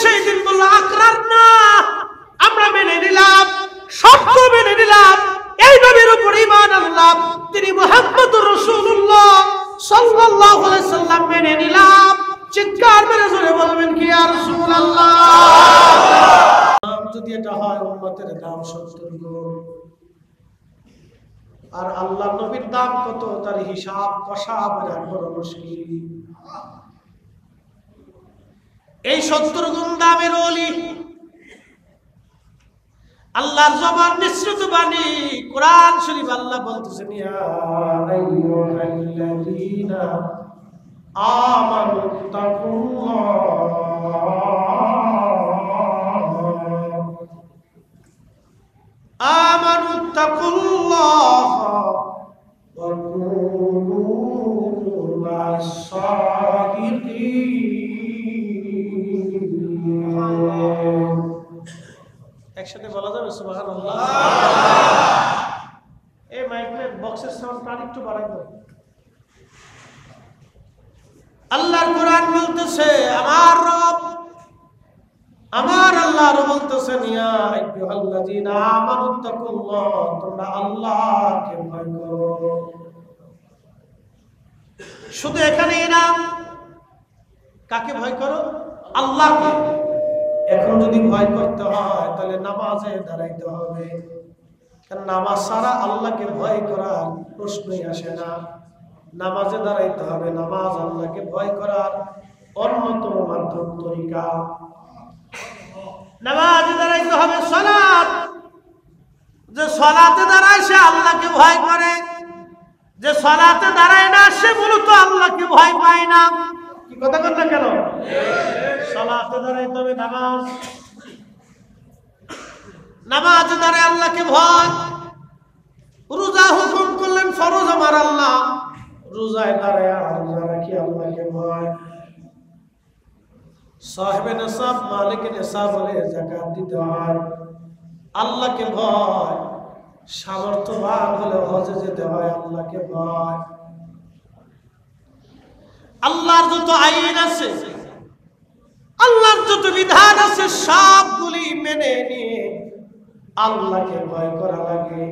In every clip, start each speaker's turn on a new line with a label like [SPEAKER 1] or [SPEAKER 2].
[SPEAKER 1] সেই দিন বলল আকরারনা, আমরা মেনে নিলাম, সত্য মেনে নিলাম, এই নবীর উপর ঈমান আনলাম, তিনি মুহাম্মদুর রাসূলুল্লাহ সাল্লাল্লাহু আলাইহি সাল্লাম মেনে নিলাম। চিৎকার মেরে জোরে বলবেন কি ইয়া রাসূলুল্লাহ। যদি এটা হয় উম্মতের দাম 70 গুণ, আর আল্লাহ নবীর দাম কত তার হিসাব কষা বড় মুশকিল। এই 70 গুণ দামের ওলি আল্লাহর জবান নিঃসৃত বাণী কোরআন শরীফ আল্লাহ বলতেছেন ইয়া আইয়ুহাল্লাযীনা আমানুত্তাকুল্লাহ ওয়া কুনু মা'আস-সাদিকিন। একসাথে বলা যাবে সুবহানাল্লাহ। এই মাইকের বক্সের সাউন্ড একটু বাড়াই দাও। আল্লাহর কোরআন বলতেছে, আমার রব, আমার আল্লাহ বলতেছেন ইয়া আইয়ুহাল্লাযীনা আমানুত্তাকুল্লাহ, তোমরা আল্লাহকে ভয় করো। শুধু এখানেই না, কাকে ভয় করো? আল্লাহকে। এখন যদি ভয় করতে হয় তাহলে নামাজে দাঁড়াইতে হবে, কারণ নামাজ ছাড়া আল্লাহকে ভয় করার প্রশ্নই আসে না। নামাজে দাঁড়াইতে হবে, নামাজ আল্লাহকে ভয় করার অন্যতম মাধ্যম তরিকা। নামাজে দাঁড়াইতে হবে, সালাত, যে সালাতে দাঁড়ায় সে আল্লাহকে ভয় করে, যে সালাতে দাঁড়ায় না সে মূলত আল্লাহকে ভয় পায় না। কি কথা বল না কেন? সালাতে দাঁড়াইতে হবে, নামাজ, নামাজে দাঁড়ায় আল্লাহকে ভয়। রোজা হুকুম করলেন ফরজ আমার আল্লাহ, রোজায় দাঁড়ায় রোজা রাখি আল্লাহকে ভয়। সাহেবে নিসাব মালিক নিসাব বলে যাকাত দিতে হয় আল্লাহকে ভয়। সামর্থ্যবান হলে হজে যেতে হয় আল্লাহকে ভয়। আল্লাহর যত আইন আছে, আল্লাহর যত বিধান আছে সবগুলি মেনে নিয়ে আল্লাহকে ভয় করা লাগে।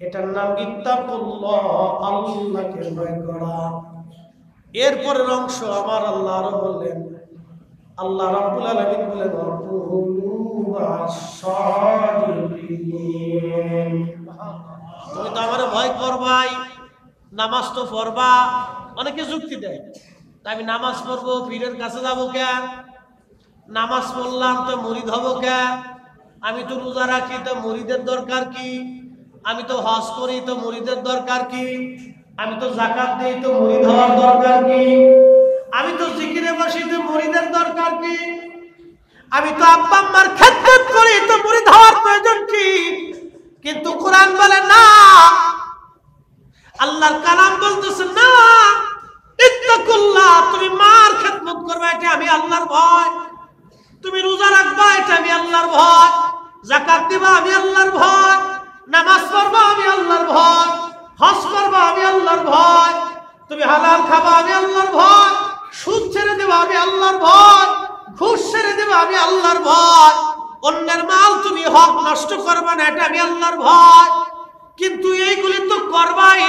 [SPEAKER 1] এটার নাম ইত্তাকুল্লাহ, আল্লাহকে ভয় করা। এরপরের অংশ আমার আল্লাহ আরো বললেন, আল্লাহ রাব্বুল আলামিন বলেন তুমি তো আমারে ভয় করবাই, নামাজ তো পড়বা। অনেকে যুক্তি দেয়, আমি নামাজ পড়বো পীরের কাছে যাবো কে? নামাজ পড়লাম তো মুরিদ হবো কে? আমি তো রোজা রাখি তো মুরিদের দরকার কি? আমি তো হজ করি তো মুরিদের দরকার কি? আমি তো যাকাত দেই তো মুরিদ হওয়ার দরকার কি? আমি তো জিকিরে বসি তো মুরিদের দরকার কি? আমি তো আব্বা আম্মার খেদমত করি তো মুরিদ হওয়ার প্রয়োজন কি? কিন্তু কোরআন বলে না, আল্লাহর কালাম বলতেছে না, ইত্তাকুল্লাহ, তুমি মার খেদমত করবে এটা আমি আল্লাহর ভয়, তুমি রোজা রাখবা এটা আমি আল্লাহর ভয়, যাকাত দিবা আমি আল্লাহর ভয়, নামাজ পড়বা আমি আল্লাহর ভয়, হজ করবা আমি আল্লাহর ভয়, তুমি হালাল খাবা আমি আল্লাহর ভয়, সুদ ছেড়ে দেবা আমি আল্লাহর ভয়, ঘুষ ছেড়ে দেবা আমি আল্লাহর ভয়, অন্যের মাল তুমি হক নষ্ট করবে না এটা আমি আল্লাহর ভয়। কিন্তু এইগুলি তো করবাই,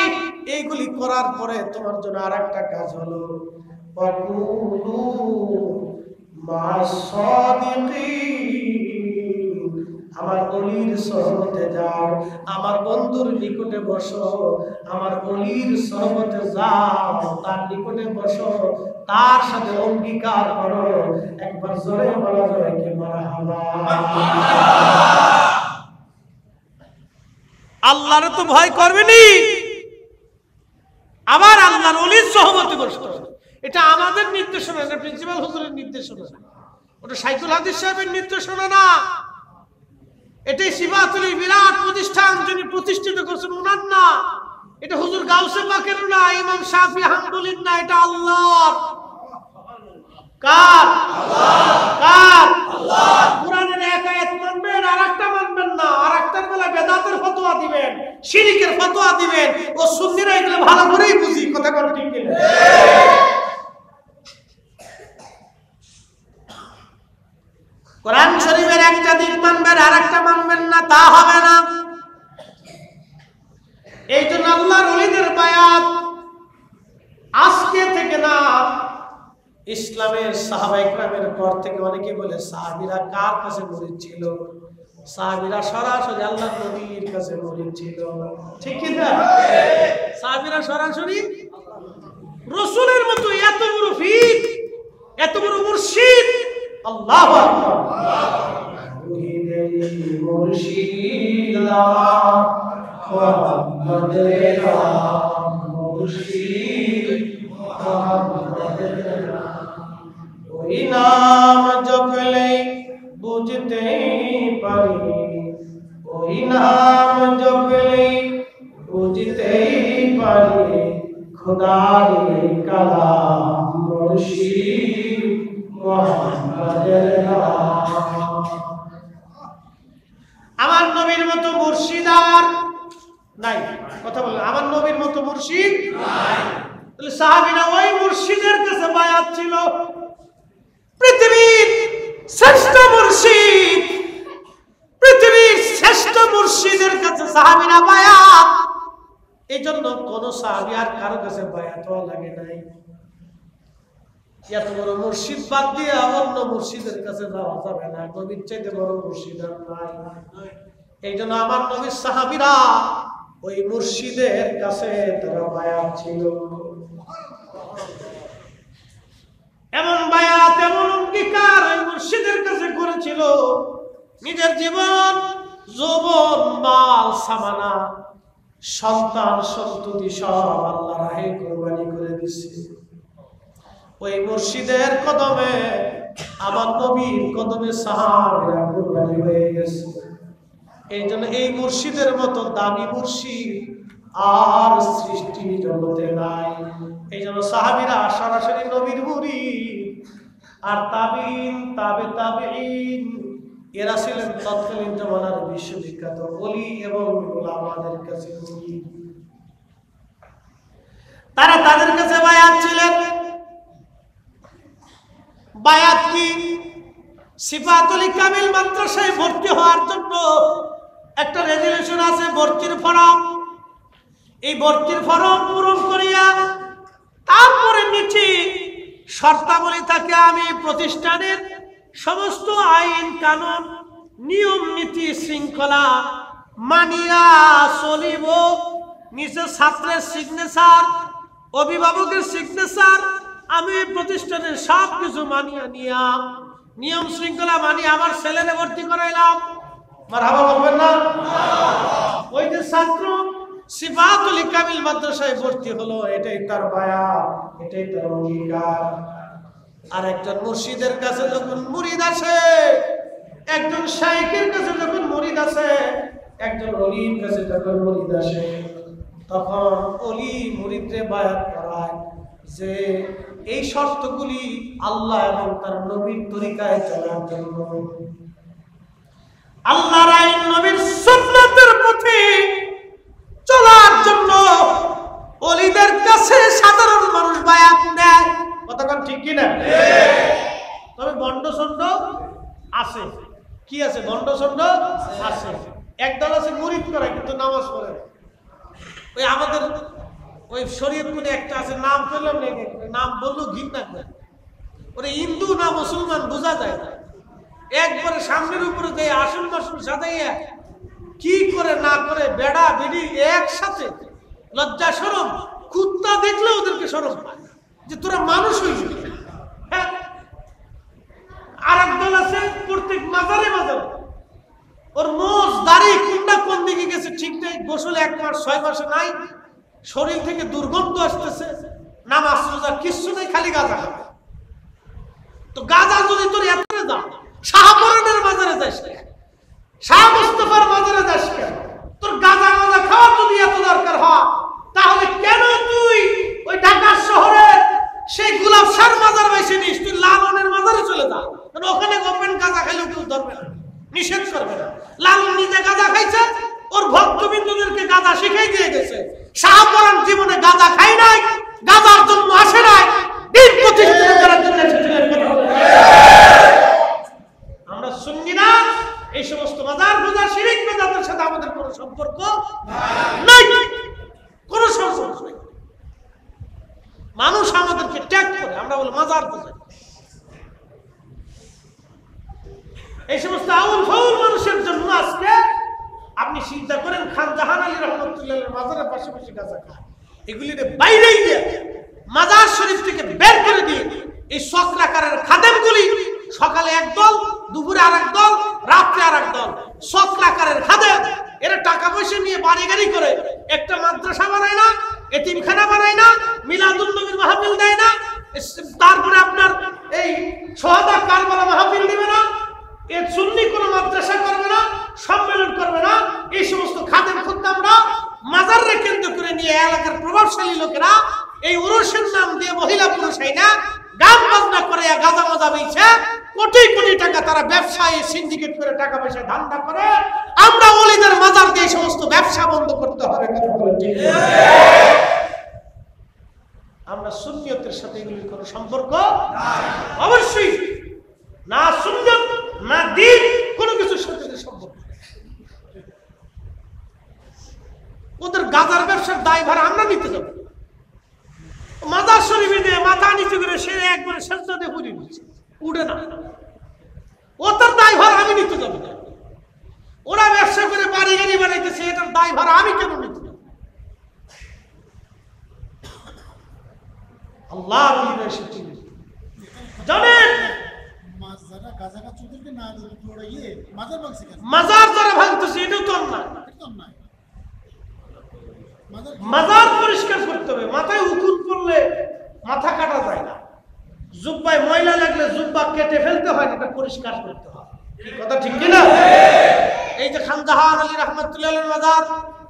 [SPEAKER 1] এইগুলি করার পরে তোমার জন্য আরেকটা কাজ হলো আমার অলির সহবতে যাও, আমার বন্ধুর নিকটে বসো, আমার অলির সহবতে যাও, তার নিকটে বসো, তার সাথে অঙ্গীকার করো। একবার জোরে বলা যায় কি মারহাবা। আল্লাহর তো ভয় করবেনি, আবার আল্লাহর ওলির সহবতে বসতে হবে। এটা আমাদের নির্দেশনা না, প্রিন্সিপাল হুজুরের নির্দেশনা, ওটা শাইখুল হাদিস সাহেবের নির্দেশনা না। এটাই সিফাতুল বিরাট প্রতিষ্ঠান যিনি প্রতিষ্ঠিত করেছেন উনার না, এটা হুজুর গাউসে পাকের না, ইমাম শাফি হাম্বলির না, এটা আল্লাহর। কার? আল্লাহ। কার? আল্লাহ। কুরআনের এক আয়াত মানবেন আর একটা মানবেন না, আর একটার বেলা বেদাতের ফতোয়া দিবেন, শিরকের ফতোয়া দিবেন। ও সুন্নিরা এগুলো ভালো করেই বুঝি, কথা বল ঠিক কিনা? কোরআন শরীফের একটা দিক মানবেন আর একটা মানবেন না, তা হবে না। এই জন্য আল্লাহর ওলিদের বায়াত আজকে থেকে না, ইসলামের সাহাবায়ে কেরামের পর থেকে অনেকে বলে সাহাবীরা কার কাছে মুরিদ ছিল? সাহাবীরা সরাসরি আল্লাহর নবীর কাছে মুরিদ ছিল, ঠিক কি না? সাহাবীরা সরাসরি রাসূলের মতো এত বড় ফিক, এত বড় মুর্শিদ। আল্লাহু আকবার। মুর্শিদ মুহাম্মদের মুর্শিদ মুহাম্মদের ওই নাম জপলে বুঝতে পারি, ওই নাম জপলে বুঝতে পারি খোদার কালাম মুর্শিদ মুহাম্মদের নাম। আমার নবীর মতো মুর্শিদ আর নাই, কথা বলেন, আমার নবীর মতো মুর্শিদ নাই। তাহলে সাহাবীরা ওই মুর্শিদের কাছে বায়াত ছিল। পৃথিবীর শ্রেষ্ঠ মুর্শিদ, পৃথিবীর শ্রেষ্ঠ মুর্শিদের কাছে সাহাবীরা বায়াত। এই জন্য কোন সাহাবী আর কারো কাছে বায়াত হওয়া লাগে নাই। এত বড় মুর্শিদ বাদ দিয়ে অন্য মুর্শিদের কাছে যাওয়া যাবে না, নবীর চাইতে বড় মুর্শিদ আর নাই। এই জন্য আমার নবীর সাহাবীরা ওই মুর্শিদের কাছে তারা বায়াত ছিল। এমন বায়াত, এমন অঙ্গীকার ওই মুর্শিদের কাছে করেছিল, নিজের জীবন, যৌবন, মাল, সামানা, সন্তান সন্ততি সব আল্লাহর রাহে কুরবানি করে দিছে। ওই মুর্শিদের কদমে, আমার নবীর কদমে সাহাবীরা কুরবানি হয়ে গেছে। এই জন্য এই মুর্শিদের মতো দামি মুর্শিদ আর সৃষ্টি জগতে নাই। এই জন্য সাহাবীরা সরাসরি নবীর মুরিদ, আর তাবিঈন, তাবে তাবিঈন এরা ছিলেন তৎকালীন জমানার বিশ্ববিখ্যাত ওলি এবং উলামাদের কাছে মুরিদ। তারা তাদের কাছে বায়াত ছিলেন। বায়াত কি? সিফাতুল কামিল মাদ্রাসায় ভর্তি হওয়ার জন্য একটা রেজুলেশন আছে, ভর্তির ফরম। এই ভর্তির ফরম পূরণ করিয়া তারপরে নিচে শর্তাবলী থাকে, আমি প্রতিষ্ঠানের সমস্ত আইন কানুন, নিয়ম নীতি শৃঙ্খলা মানিয়া চলিব। নিচে ছাত্রের সিগনেচার, অভিভাবকের সিগনেচার, আমি প্রতিষ্ঠানের সব কিছু মানিয়া নিয়া, নিয়ম শৃঙ্খলা মানিয়ে আমার ছেলেরে ভর্তি করাইলাম। মারহাবা বলবেন না? ওই যে ছাত্র সিফাতুল কামিল মাদ্রাসায় ভর্তি হলো, এটাই তার বায়াত, এটাই তার অঙ্গীকার। আর একজন মুর্শিদের কাছে যখন মুরিদ আসে, একজন শাইখের কাছে যখন মুরিদ আসে, একজন ওলির কাছে যখন মুরিদ আসে, তখন ওলি মুরিদরে বায়াত করায় যে এই শর্তগুলি আল্লাহ এবং তার নবীর তরিকায় চলার জন্য, আল্লাহর আইন নবীর সুন্নাতের পথে চলার জন্য ওলিদের কাছে সাধারণ মানুষ বায়াত নেয়। কতক্ষণ ঠিক কি না? তবে বন্ডসন্ড আছে, কি আছে? বন্ডসন্ড আছে। একদল আছে মুরিদ করে কিন্তু নামাজ পড়ে। ওই আমাদের ওই শরীয়তপুরে একটা আছে, নাম পেলাম না, নাম বললো ঘৃণা করে। ওরে হিন্দু না মুসলমান বোঝা যায় না। একবারে সামনের উপরে দেয় আসল মাসুল সাজাইয়া কি করে না করে, বেড়া বেড়ি একসাথে, লজ্জা শরম, কুত্তা দেখলে ওদেরকে শরম পায় যে তোরা মানুষ হইস। হ্যাঁ, আর একদল আছে প্রত্যেক মাজারে মাজারে ওর মোজ দাড়ি কোনটা কোন দিকে গেছে ঠিক নেই, গোসল 1 মাস 6 মাসে নাই, শরীর থেকে দুর্গন্ধ আসতেছে, নামাজ রোজা কিচ্ছু নেই, খালি গাঁজা খাবে। তো গাঁজা যদি তোর এত যা, শাহপরানের বাজারে যাস কেন, শাহ মুস্তাফার বাজারে যাস কেন? তোর গাঁজা মাজা খাওয়ার যদি এত দরকার হয়, তাহলে কেন তুই ওই ঢাকা শহরের সেই গোলাপ শাহর বাজার বেশি নিস? তুই লালনের বাজারে চলে যা, কারণ ওখানে গোপেন গাঁজা খাইলেও কেউ ধরবে না, নিষেধ করবে না। লালন নিজে গাঁজা খাইছে, ওর ভক্তবিন্দুদেরকে গাঁজা শিখাই দিয়ে গেছে। শাহপরান জীবনে গাঁজা খাই নাই, গাঁজার জন্য আসে নাই, দিন প্রতিষ্ঠা করার জন্য এসেছিলেন। আমরা সম্পর্ক নাই, কোনো সম্পর্ক নেই। মানুষ আমাদেরকে ট্যাগ করে, আমরা বলি মাজার পূজা। এই সমস্ত আউল ফাউল মানুষের জন্য আজকে আপনি চিন্তা করেন খান জাহান আলী রহমতুল্লাহ মাজারের পাশাপাশি গাঁজা খায়, এগুলির বাইরেই দিয়ে মাজার শরীফ থেকে বের করে দিয়ে এই চক্রাকারের খাদেমগুলি সকালে একদল, দুপুরে আরেক দল, রাত্রে আরেক দল, চক্রাকারের খাদেম। এরা টাকা পয়সা নিয়ে বাড়ি গাড়ি করে একটা মাদ্রাসা বানায় না, এতিমখানা বানায় না, মিলাদুন নবীর মাহফিল দেয় না, তারপরে আপনার এই সোহাদা কারবালা মাহফিল দিবে না, এর সুন্নি কোনো মাদ্রাসা করবে না, সম্মেলন করবে না। এই সমস্ত খাদেম খুদ্দামরা মাজারে কেন্দ্র করে নিয়ে এলাকার প্রভাবশালী লোকেরা এই উরুসের নাম দিয়ে মহিলা পুরুষ না গান বাজনা করে গাঁজা মাজা বেচে কোটি কোটি টাকা তারা ব্যবসায় সিন্ডিকেট করে টাকা পয়সা ধান্দা করে। আমরা ওলিদের মাজার দিয়ে সমস্ত ব্যবসা বন্ধ করতে হবে। আমরা সুন্নিয়তের সাথে এগুলির কোনো সম্পর্ক অবশ্যই না, সুন্নত না দ্বীন, কোনো কিছুর সাথে সম্পর্ক। ওদের গাজার ব্যবসার দায়ভার আমরা নিতে যাব। মাজার শরীফে দিয়ে মাথা নিচু করে সে একবারে সেজদা দিয়ে পুরি দিচ্ছে, উঠে না, ওদের দায়ভার আমি নিতে যাব না। ওরা ব্যবসা করে বাড়ি গাড়ি বানাইতেছে, এটার দায়ভার আমি কেন নিতে যাব? আল্লাহ জানেন মাজার যারা ভাঙতেছে এটাও তো অন্যায়। মাজার পরিষ্কার করতে হবে। মাথায় উকুন পড়লে মাথা কাটা যায় না, জুব্বায় ময়লা লাগলে জুব্বা কেটে ফেলতে হয়, এটা পরিষ্কার করতে হয়। কথা ঠিক কিনা? এই যে খান জাহান আলী রহমতুল্লাহের মাজার,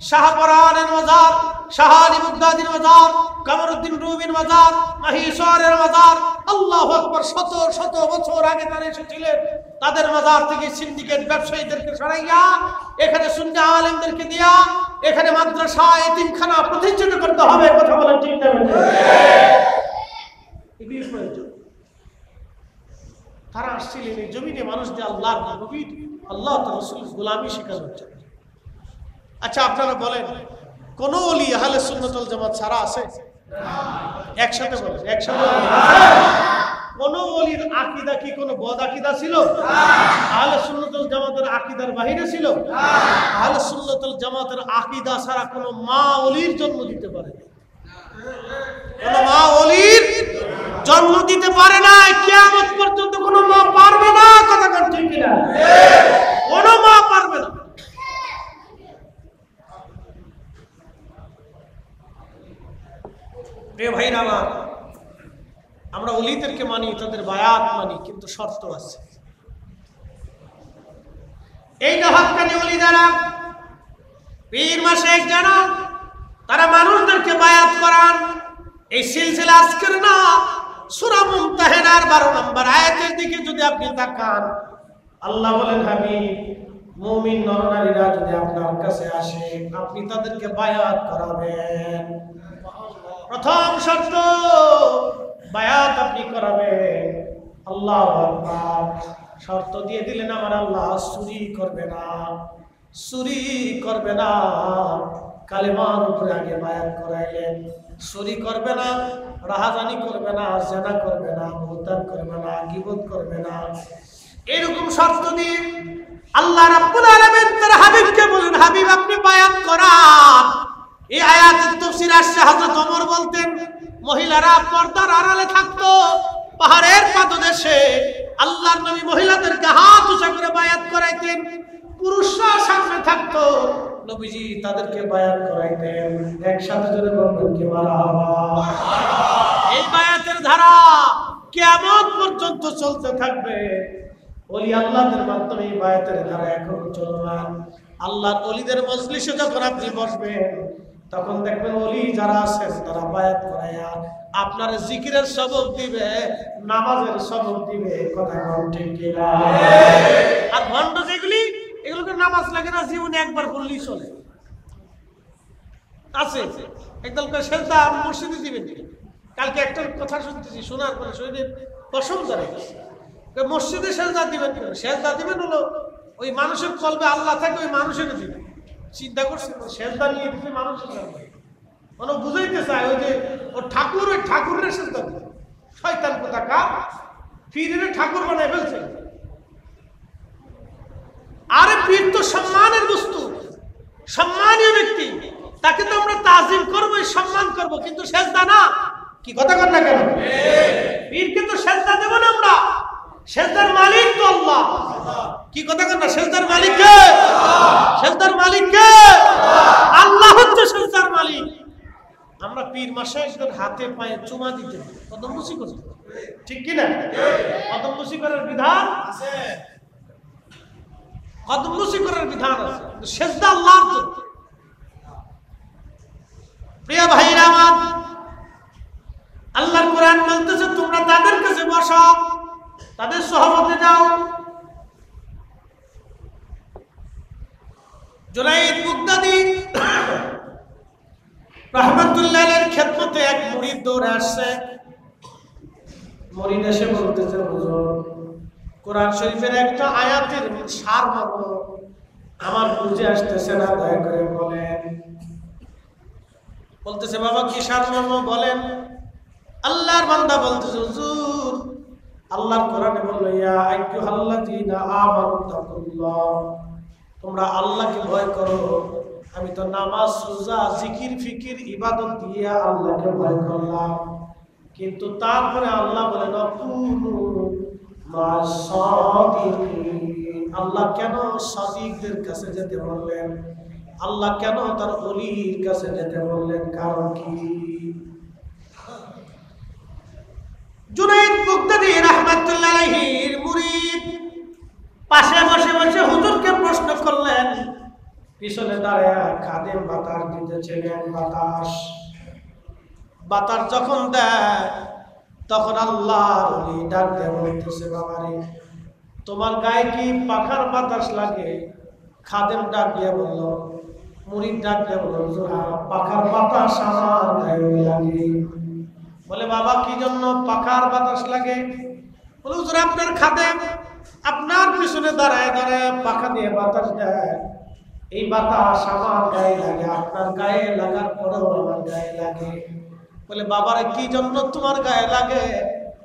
[SPEAKER 1] শাহপরানের মাজার, শাহ আলী মুগদাদির মাজার, কামরুদ্দিন রুমির মাজার, মাহিসরের মাজার, আল্লাহু আকবার, শত শত বছর আগে তারা এসেছিলেন। তাদের মাজার থেকে সিন্ডিকেট ব্যবসায়ীদেরকে সরাইয়া এখানে সুন্নি আলেমদেরকে দিয়া এখানে মাদ্রাসা এতিমখানা প্রতিষ্ঠিত করতে হবে। কথা বলেন ঠিক না? এগুলি প্রয়োজন। তারা আসছিলেন এই জমিনে মানুষ দিয়ে আল্লাহর নবীর, আল্লাহ তাআলার রাসূলের গোলামি শেখানোর জন্য। আচ্ছা আপনারা বলেন, কোন ওলি আহলে সুন্নাত ওয়াল জামাত ছাড়া আছে? একসাথে বলেন, একসাথে। কোন ওলির আকীদা কি কোন বদ আকীদা ছিল? আহলে সুন্নাত ওয়াল জামাতের আকীদার বাহিরে ছিল? আহলে সুন্নাত ওয়াল জামাতের আকীদা ছাড়া কোন মা ওলির জন্ম দিতে পারে না। কোন মা ওলির জন্ম দিতে পারে না, কিয়ামত পর্যন্ত কোন মা পারবে না। কথা কোন ঠিক কিনা? কোন মা পারবে না। প্রিয় ভাইরা আমার, আমরা ওলিদেরকে মানি, তাদের বায়াত মানি, কিন্তু শর্ত আছে। এই যে হক্কানি ওলি যারা পীর মাশায়েখ যারা তারা মানুষদেরকে বায়াত করান, এই সিলসিলা আজকের না, সূরা মুমতাহিনার 12 নম্বর আয়াতের দিকে যদি আপনি তাকান, আল্লাহ বলেন, হাবিব মুমিন নরনারীরা যদি আপনার কাছে আসে আপনি তাদেরকে বায়াত করাবেন। প্রথম শর্ত, বায়াত আপনি করাবেন। আল্লাহু আকবার। শর্ত দিয়ে দিলেন আমার আল্লাহ, চুরি করবে না, চুরি করবে না। কালেমার উপরে আগে বায়াত করাইলেন। চুরি করবে না, রাহাজানি করবে না, জেনা করবে না, মুহতান করবে না, গীবত করবে না। এরকম শর্ত দিয়ে আল্লাহ রাব্বুল আলামিন তার হাবিবকে বলেন, হাবিব আপনি বায়াত করান। এই আয়াতের তাফসীর আসছে, হযরত ওমর বলতেন মহিলারা পর্দার আড়ালে থাকতো, পাহাড়ের পাদদেশে আল্লাহর নবী মহিলাদেরকে হাত উঁচা করে বায়াত করাইতেন, পুরুষরা সামনে থাকতো, নবীজি তাদেরকে বায়াত করাইতেন। একসাথে যদি বলবেন কি মারহাবা। এই বায়াতের ধারা কিয়ামত পর্যন্ত চলতে থাকবে। ওলি আল্লাহদের মাধ্যমে এই বায়াতের ধারা এখনো চলমান। আল্লাহর ওলিদের মজলিসে যখন আপনি বসবেন তখন দেখবেন ওলি যারা আছেন তারা বায়াত করাইয়া আপনার জিকিরের সবক দিবে, নামাজের সবক দিবে। কথা বল ঠিক কিনা? আর ভণ্ড যেগুলি, এগুলোকে নামাজ লাগে না, জীবনে একবার পড়লেই চলে। আছে একদল সেজদা মসজিদে দিবেন। কালকে একটা কথা শুনতেছি, শোনার পরে শরীরে পছন্দ করে মসজিদে সেজদা দিবেন। সেজদা দিবেন হলো ওই মানুষের কলবে আল্লাহ থাকে, ওই মানুষের দিবেন। চিন্তা করছে সেজদা নিয়ে দিতে মানুষের সামনে মানে বুঝাইতে চায় ওই যে ওর ঠাকুর ওই ঠাকুরের সেজদা দিতে শয়তান কোথাকার পীরের ঠাকুর বানায় ফেলছে। আরে পীর তো সম্মানের বস্তু, সম্মানীয় ব্যক্তি, তাকে তো আমরা তাজিম করবো সম্মান করবো, কিন্তু সেজদা না। কি কথা কর না কেন? পীরকে তো সেজদা দেব না আমরা, সেজদার মালিক তো আল্লাহ। কি কথা কর না? সেজদার মালিক কে? সেজদার মালিক কে? আল্লাহ হচ্ছে সেজদার মালিক। আমরা পীর মাশায়েখদের হাতে পায়ে চুমা দিতে, কদম বুসি করতে, ঠিক কি না? কদম বুসি করার বিধান আছে, কদম বুসি করার বিধান আছে, সেজদা আল্লাহর জন্য। প্রিয় ভাইরা আমার, আল্লাহর কোরআন বলতেছে তোমরা তাদের কাছে বসো, তাদের সহবতে যাও। জুনাইদ বাগদাদী রাহমাতুল্লাহ আলাইহির খেদমতে এক মুরিদ দৌড়ে আসছে। মুরিদ এসে বলতেছে হুজুর, কোরআন শরীফের একটা আয়াতের সারমর্ম আমার বুঝে আসতেছে না, দয়া করে বলেন। বলতেছে বাবা কি সারমর্ম বলেন। আল্লাহর বান্দা বলতেছে হুজুর, আল্লাহর কোরআনে বলল ইয়া আইয়ুহাল্লাযীনা আমানু তাকুল্লাহ, তোমরা আল্লাহকে ভয় করো। আমি তো নামাজ রোজা জিকির ফিকির ইবাদত দিয়ে আল্লাহকে ভয় করলাম, কিন্তু তারপরে আল্লাহ বলেন কুনু মাসাদিকিন। আল্লাহ কেন সাদিকদের কাছে যেতে বললেন? আল্লাহ কেন তার ওলির কাছে যেতে বললেন? কারণ কি? জুনাইদ বাগদাদী রাহমাতুল্লাহ আলাইহির মুরিদ পাশে বসে বসে হুজুরকে প্রশ্ন করলেন। পিছনে দাঁড়ায় খাদেম বাতাস দিতেছিলেন। বাতাস যখন দেয় তখন আল্লাহর ওলি ডাক দিয়ে বলতেছে বাবারে তোমার গায়ে কি পাখার বাতাস লাগে? খাদেম ডাক দিয়ে বলল, মুরিদ ডাক দিয়ে বলল হুজুর পাখার বাতাস আমার গায়ে লাগে। বলে বাবা কি জন্য পাখার বাতাস লাগে? বলে হুজুর আপনার খাদেম আপনার পিছনে দাঁড়ায় দাঁড়ায় পাখা দিয়ে বাতাস দেয়, এই বাতাস আমার গায়ে লাগে, আপনার গায়ে লাগার পরেও আমার গায়ে লাগে। বলে বাবারে কি জন্য তোমার গায়ে লাগে?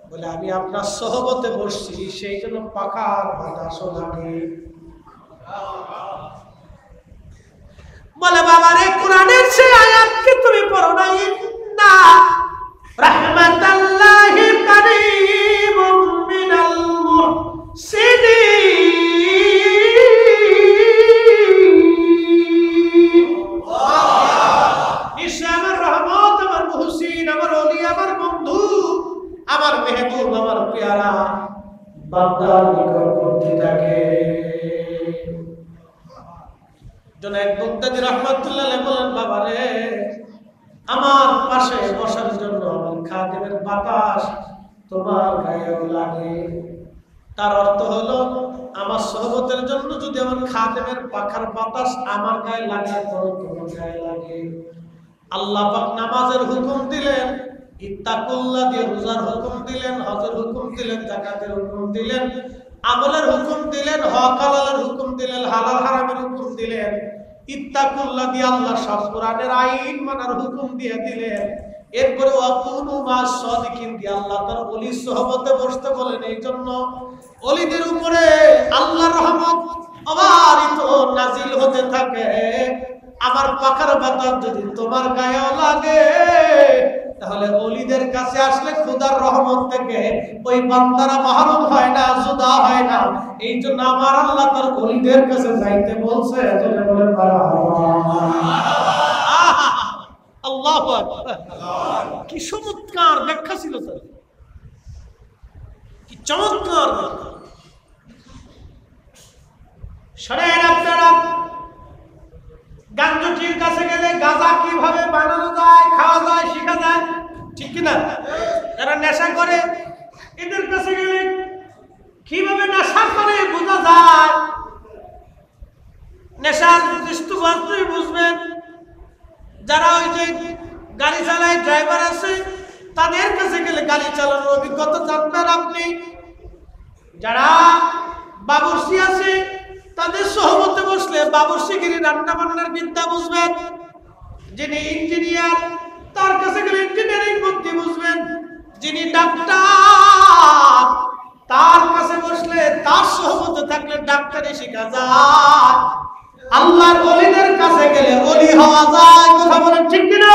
[SPEAKER 1] বলে আমি আপনার সহবতে বসছি সেই জন্য পাখার বাতাসও লাগে। বলে বাবারে কোরআনের সেই আয়াত কি তুমি পড়ো নাই? না, রাহমাতাল্লাহি কারীমুম মিনাল মুহসিনিন। নিশ্চয় আমার রহমত, আমার মুহসিন, আমার ওলি, আমার বন্ধু, আমার মেহবুব, আমার পেয়ারা বান্দার নিকটবর্তী থাকে। জুনাইদ বাগদাদী রাহমাতুল্লাহ আলাইহি বলেন বাবারে আমার পাশে বসার জন্য আমার খাদেমের বাতাস তোমার গায়েও লাগে। তার অর্থ হলো আমার সহবতের জন্য যদি আমার খাদেমের পাখার বাতাস আমার গায়ে লাগে তবে তোমার গায়ে লাগে। আল্লাহ পাক নামাজের হুকুম দিলেন, ইত্তাকুল্লাহ দিয়ে রোজার হুকুম দিলেন, হজের হুকুম দিলেন, যাকাতের হুকুম দিলেন, আমলের হুকুম দিলেন, হক হালালের হুকুম দিলেন, হালাল হারামের হুকুম দিলেন। ইত্তাকুল্লাহ দিয়ে আল্লাহ সব কোরআনের আইন মানার হুকুম দিয়ে দিলেন। এরপরে ওয়াকুনু মাস সাদিকিন দিয়ে আল্লাহ তার ওলির সহবতে বসতে বলেন। এই জন্য ওলিদের উপরে আল্লাহর রহমত অবারিত নাজিল হতে থাকে। আমার পাখার বাতাস যদি তোমার গায়েও লাগে তাহলে ওলিদের কাছে আসলে খোদার রহমত থেকে ওই বান্দারা মাহরুম হয় না, জুদা হয় না। এই জন্য আমার আল্লাহ তার ওলিদের কাছে যাইতে বলছে। বলেন আল্লাহু আকবার। কি চমৎকার ব্যাখ্যা ছিল স্যার, কি চমৎকার ব্যাখ্যা। শোনেন আপনারা, গাঞ্জটির কাছে গেলে গাঁজা কিভাবে বানানো যায়, খাওয়া যায়, শেখা যায়, ঠিক কিনা? যারা নেশা করে এদের কাছে গেলে কিভাবে নেশা করে বোঝা যায়। নেশার দৃষ্টিভঙ্গি বুঝবেন। যারা ওই যে গাড়ি চালায় ড্রাইভার আছে তাদের কাছে গেলে গাড়ি চালানোর অভিজ্ঞতা জানবেন আপনি। যারা বাবুর্চি আছে তাদের সহবতে বসলে বসলে বাবুর্চিগিরি রান্না বান্নার বিদ্যা বুঝবেন। যিনি ইঞ্জিনিয়ার তার কাছে গেলে ইঞ্জিনিয়ারিং বুদ্ধি বুঝবেন। যিনি ডাক্তার তার কাছে বসলে, তার সহমতে থাকলে ডাক্তারি শেখা যায়। আল্লাহর ওলিদের কাছে গেলে ওলি হওয়া যায়। কথা বলেন ঠিক কিনা?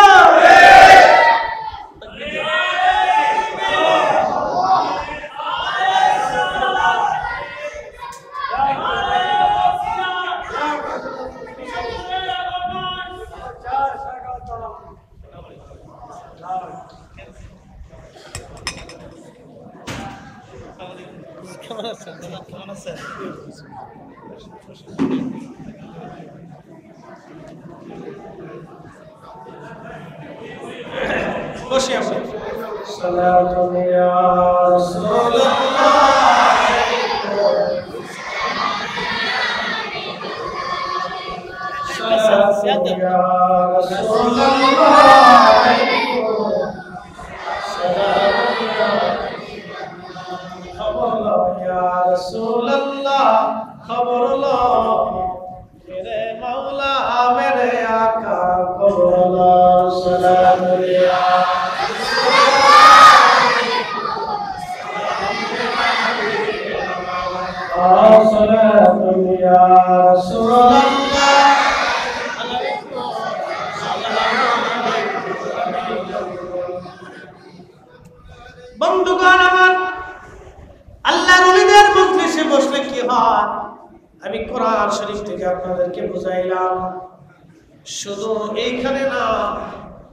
[SPEAKER 1] বসে আসুন। সালাতুন ইয়া রাসূলুল্লাহ, সালাতুন ইয়া রাসূলুল্লাহ, খবর লো মেরে মাওলা মেরে আকা, খবর লো সালাতুন ইয়া বন্ধুগণ আমার, আল্লাহর ওলিদের মজলিসে বসলে কি হয় আমি কোরআন শরীফ থেকে আপনাদেরকে বুঝাইলাম। শুধু এইখানে না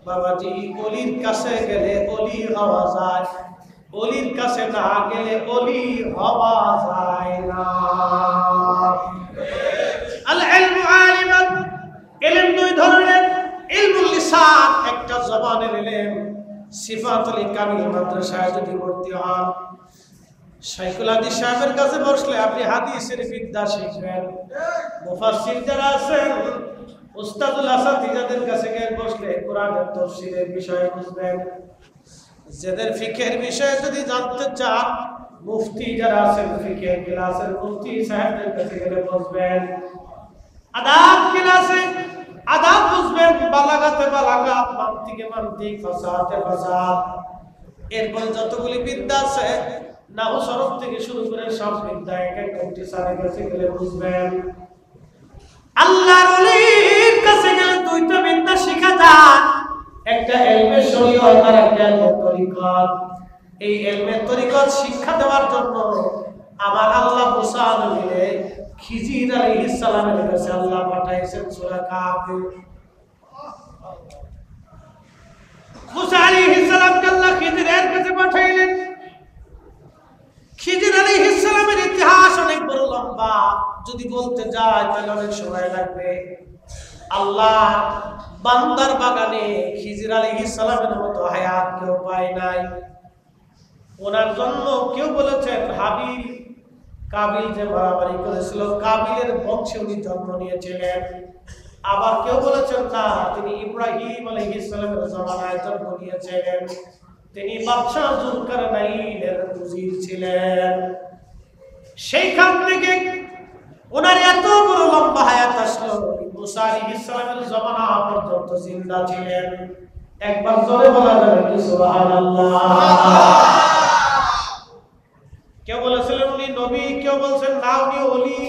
[SPEAKER 1] বাবাজি, ওলির কাছে গেলে ওলি হওয়া যায়, ওলির কাছে না গেলে ওলি হওয়া যায় না। আল ইলমু আলিমান, ইলম দুই ধরনের। ইলমুল লিসান একটা জবানের ইলম। সিফাতুল কামিল মাদ্রাসায় যদি ভর্তি হন, শাইখুল হাদিস সাহেবের কাছে বসলে আপনি হাদিসের বিদ্যা শিখবেন। মুফাসসির যারা আছেন, উস্তাদুল আসাতিজাদের কাছে গিয়ে বসলে কোরআনের তাফসীরের বিষয় বুঝবেন। যাদের ফিকহের বিষয়ে যদি জানতে চান, মুফতি যারা আছেন ফিকহের ক্লাসের মুফতি সাহেবদের কাছে গেলে বসবেন। আদাব ক্লাসে আদাব বুঝবেন, বালাগাতে বালাগাত, মান্তিকে মান্তিক, ফাসাহাতে ফাসাহাত। এরপরে যতগুলি বিদ্যা আছে নাহু সরফ থেকে শুরু করে সব বিদ্যা এক এক টিচারের কাছে গেলে বুঝবেন। আল্লাহর ওলির কাছে গেলে দুইটা বিদ্যা শেখা যায়, একটা ইলমে শরীয়ত আর একটা ইলমে তরিকত। এই ইলমে তরিকত শিক্ষা দেওয়ার জন্য আমার আল্লাহ মুসা নবীকে খিজির আলাইহিস সালামের কাছে আল্লাহ পাঠাইছেন। সূরা কাহফ। মুসা আলাইহিস সালামকে আল্লাহ খিজিরের কাছে পাঠাইলেন। খিজির আলাইহিস সালামের ইতিহাস অনেক বড় লম্বা, যদি বলতে যাই তাহলে অনেক সময় লাগবে। আল্লাহ বান্দার বাগানে খিজির আলাইহিস সালামের মতো হায়াত কেউ পায় নাই। ওনার জন্ম কেউ বলেছেন হাবিল কাবিল যে মারামারি করেছিল, কাবিলের বংশে উনি জন্ম নিয়েছিলেন। আবার কেউ বলেছেন না, তিনি ইব্রাহিম আলাইহিস সালামের জামানায় জন্ম নিয়েছিলেন। তিনি বাদশাহ যুলকারনাইনের উজির ছিলেন। সেইখান থেকে ওনার এত বড় লম্বা হায়াত আসলো, মুসা আলাইহিস সালামের জামানা পর্যন্ত জিন্দা ছিলেন। একবার জোরে বলা যাবে কি সুবহানাল্লাহ? কেউ বলেছিলেন উনি নবী, কেউ বলছেন না উনি ওলি,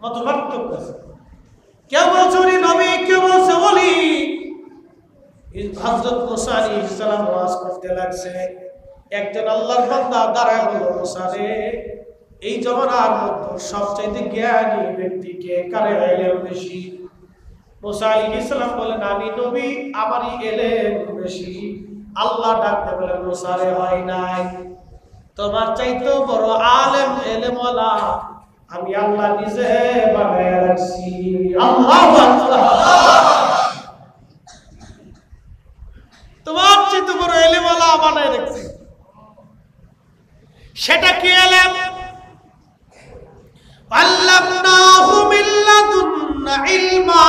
[SPEAKER 1] মতপার্থক্য আছে। কেউ বলছে উনি নবী, কেউ বলছে ওলি। হযরত মুসা আলাইহিস সালাম ওয়াজ করতে লাগছে। একজন আল্লাহর বান্দা দাঁড়ায় বলল, মুসা রে, এই জমানার মধ্যে সবচেয়ে জ্ঞানী ব্যক্তি কে, কারে ইলম বেশি? মুসা আলাইহিস সালাম বলেন, আমি নবী, আমারই ইলম বেশি। আল্লাহ ডাকতে বলেন, মুসা রে, হয় নাই, তোমার চাইতে বড় আলেম ইলমওয়ালা আমি আল্লাহ নিজে বানায় রাখছি। আল্লাহু আকবার। তোমার চাইতে বড় ইলমওয়ালা বানায় রাখছি। সেটা কি ইলম? আল্লামনাহু মিন লাদুন্না ইলমা।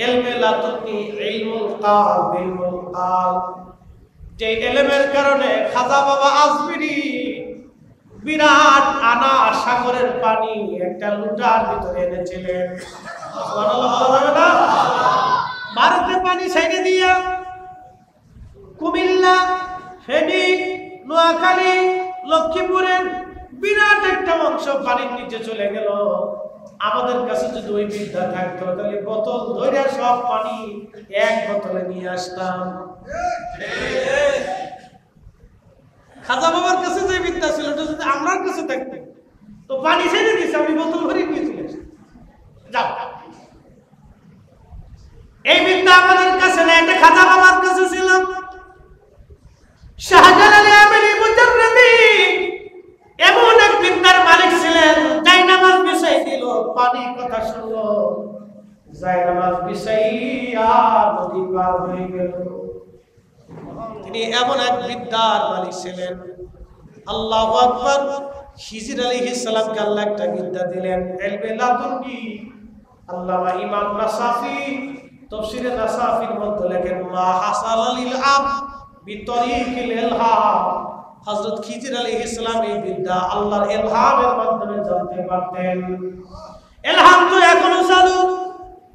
[SPEAKER 1] ইলমে লাদুন্নি ইলমুল কালব, ইলমুল কালব। যে ইলমের কারণে খাজা বাবা আজমিরি বিরাট আনা সাগরের পানি একটা লুটার ভিতরে এনেছিলেন। ভারতে পানি ছেড়ে দিয়া কুমিল্লা, ফেনী, নোয়াখালী, লক্ষ্মীপুরের বিরাট একটা অংশ পানির নিচে চলে গেল। আমাদের কাছে যদি ওই বিদ্যা থাকতো তাহলে বোতল ধরে সব পানি এক বোতলে নিয়ে আসতাম। খাজা বাবার কাছে যে বিদ্যা ছিল ওটা যদি আমার কাছে থাকতো তো পানি ছেড়ে দিচ্ছে, আমি বোতল ভরে নিয়ে চলে আসতাম। যাও, এই বিদ্যা আমাদের কাছে না, এটা খাজা বাবার কাছে ছিল। শাহজালাল আমিনী মুজাররদি এমন এক বিদ্যার মালিক ছিলেন, জায়নামাজ বিছাই দিল, পানি কথা শুনলো, জায়নামাজ বিছাইয়া নদী পার হয়ে গেল। তিনি এমন এক বিদ্যার মালিক ছিলেন। আল্লাহু আকবার। খিজির আলাইহিস সালামকে আল্লাহ একটা বিদ্যা দিলেন, ইলমে লাদুনি। আল্লামা ইমাম নাসাফি তাফসীরে নাসাফির মধ্যে লেখেন, মা হাসালালিল আব বিতরিকিল ইলহাম। হযরত খিজির আলাইহিস সালাম এই বিদ্যা আল্লাহর ইলহামের মাধ্যমে জানতে পারতেন। ইলহাম তো এখনো চালু,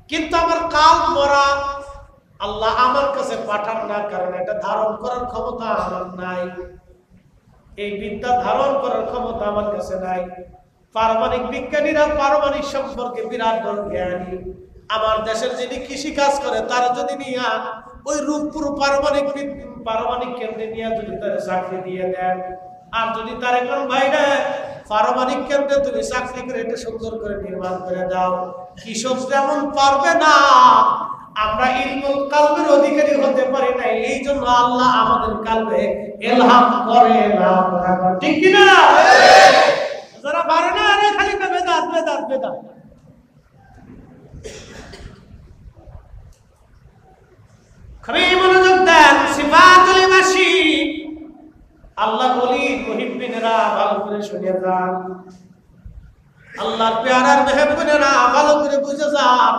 [SPEAKER 1] কিন্তু আমার কাল মরা। আল্লাহ আমার কাছে পাঠান না, কারণ এটা ধারণ করার ক্ষমতা আমার নাই। এই বিদ্যা ধারণ করার ক্ষমতা আমার কাছে নাই। পারমাণবিক বিজ্ঞানীরা পারমাণবিক সম্পর্কে বিরাট বড় জ্ঞানী। আমার দেশের যিনি কৃষি কাজ করে তারা যদি নিয়ে ওই রূপপুর পারমাণবিক কেন্দ্রে নিয়ে যদি তারা চাকরি দিয়ে দেন, আর যদি তার এখন ভাইরা পারমাণবিক কেন্দ্রে তুমি চাকরি করে এটা সুন্দর করে নির্মাণ করে দাও, কৃষক যেমন পারবে না। আমরা ইলমুল কালবের অধিকারী হতে পারি না, এই জন্য আল্লাহ আমাদের কালবে ইলহাম করে না। ঠিক কি না? যারা পারে না আরে খালি বেদাত বেদাত বেদাত। খুবই মনোযোগ দেন। সিফাতুল মাশি আল্লাহ বলি মুহিব্বিনেরা ভালো করে শুনে যান, আল্লাহর পেয়ারার মেহবুবেরা ভালো করে বুঝে যান।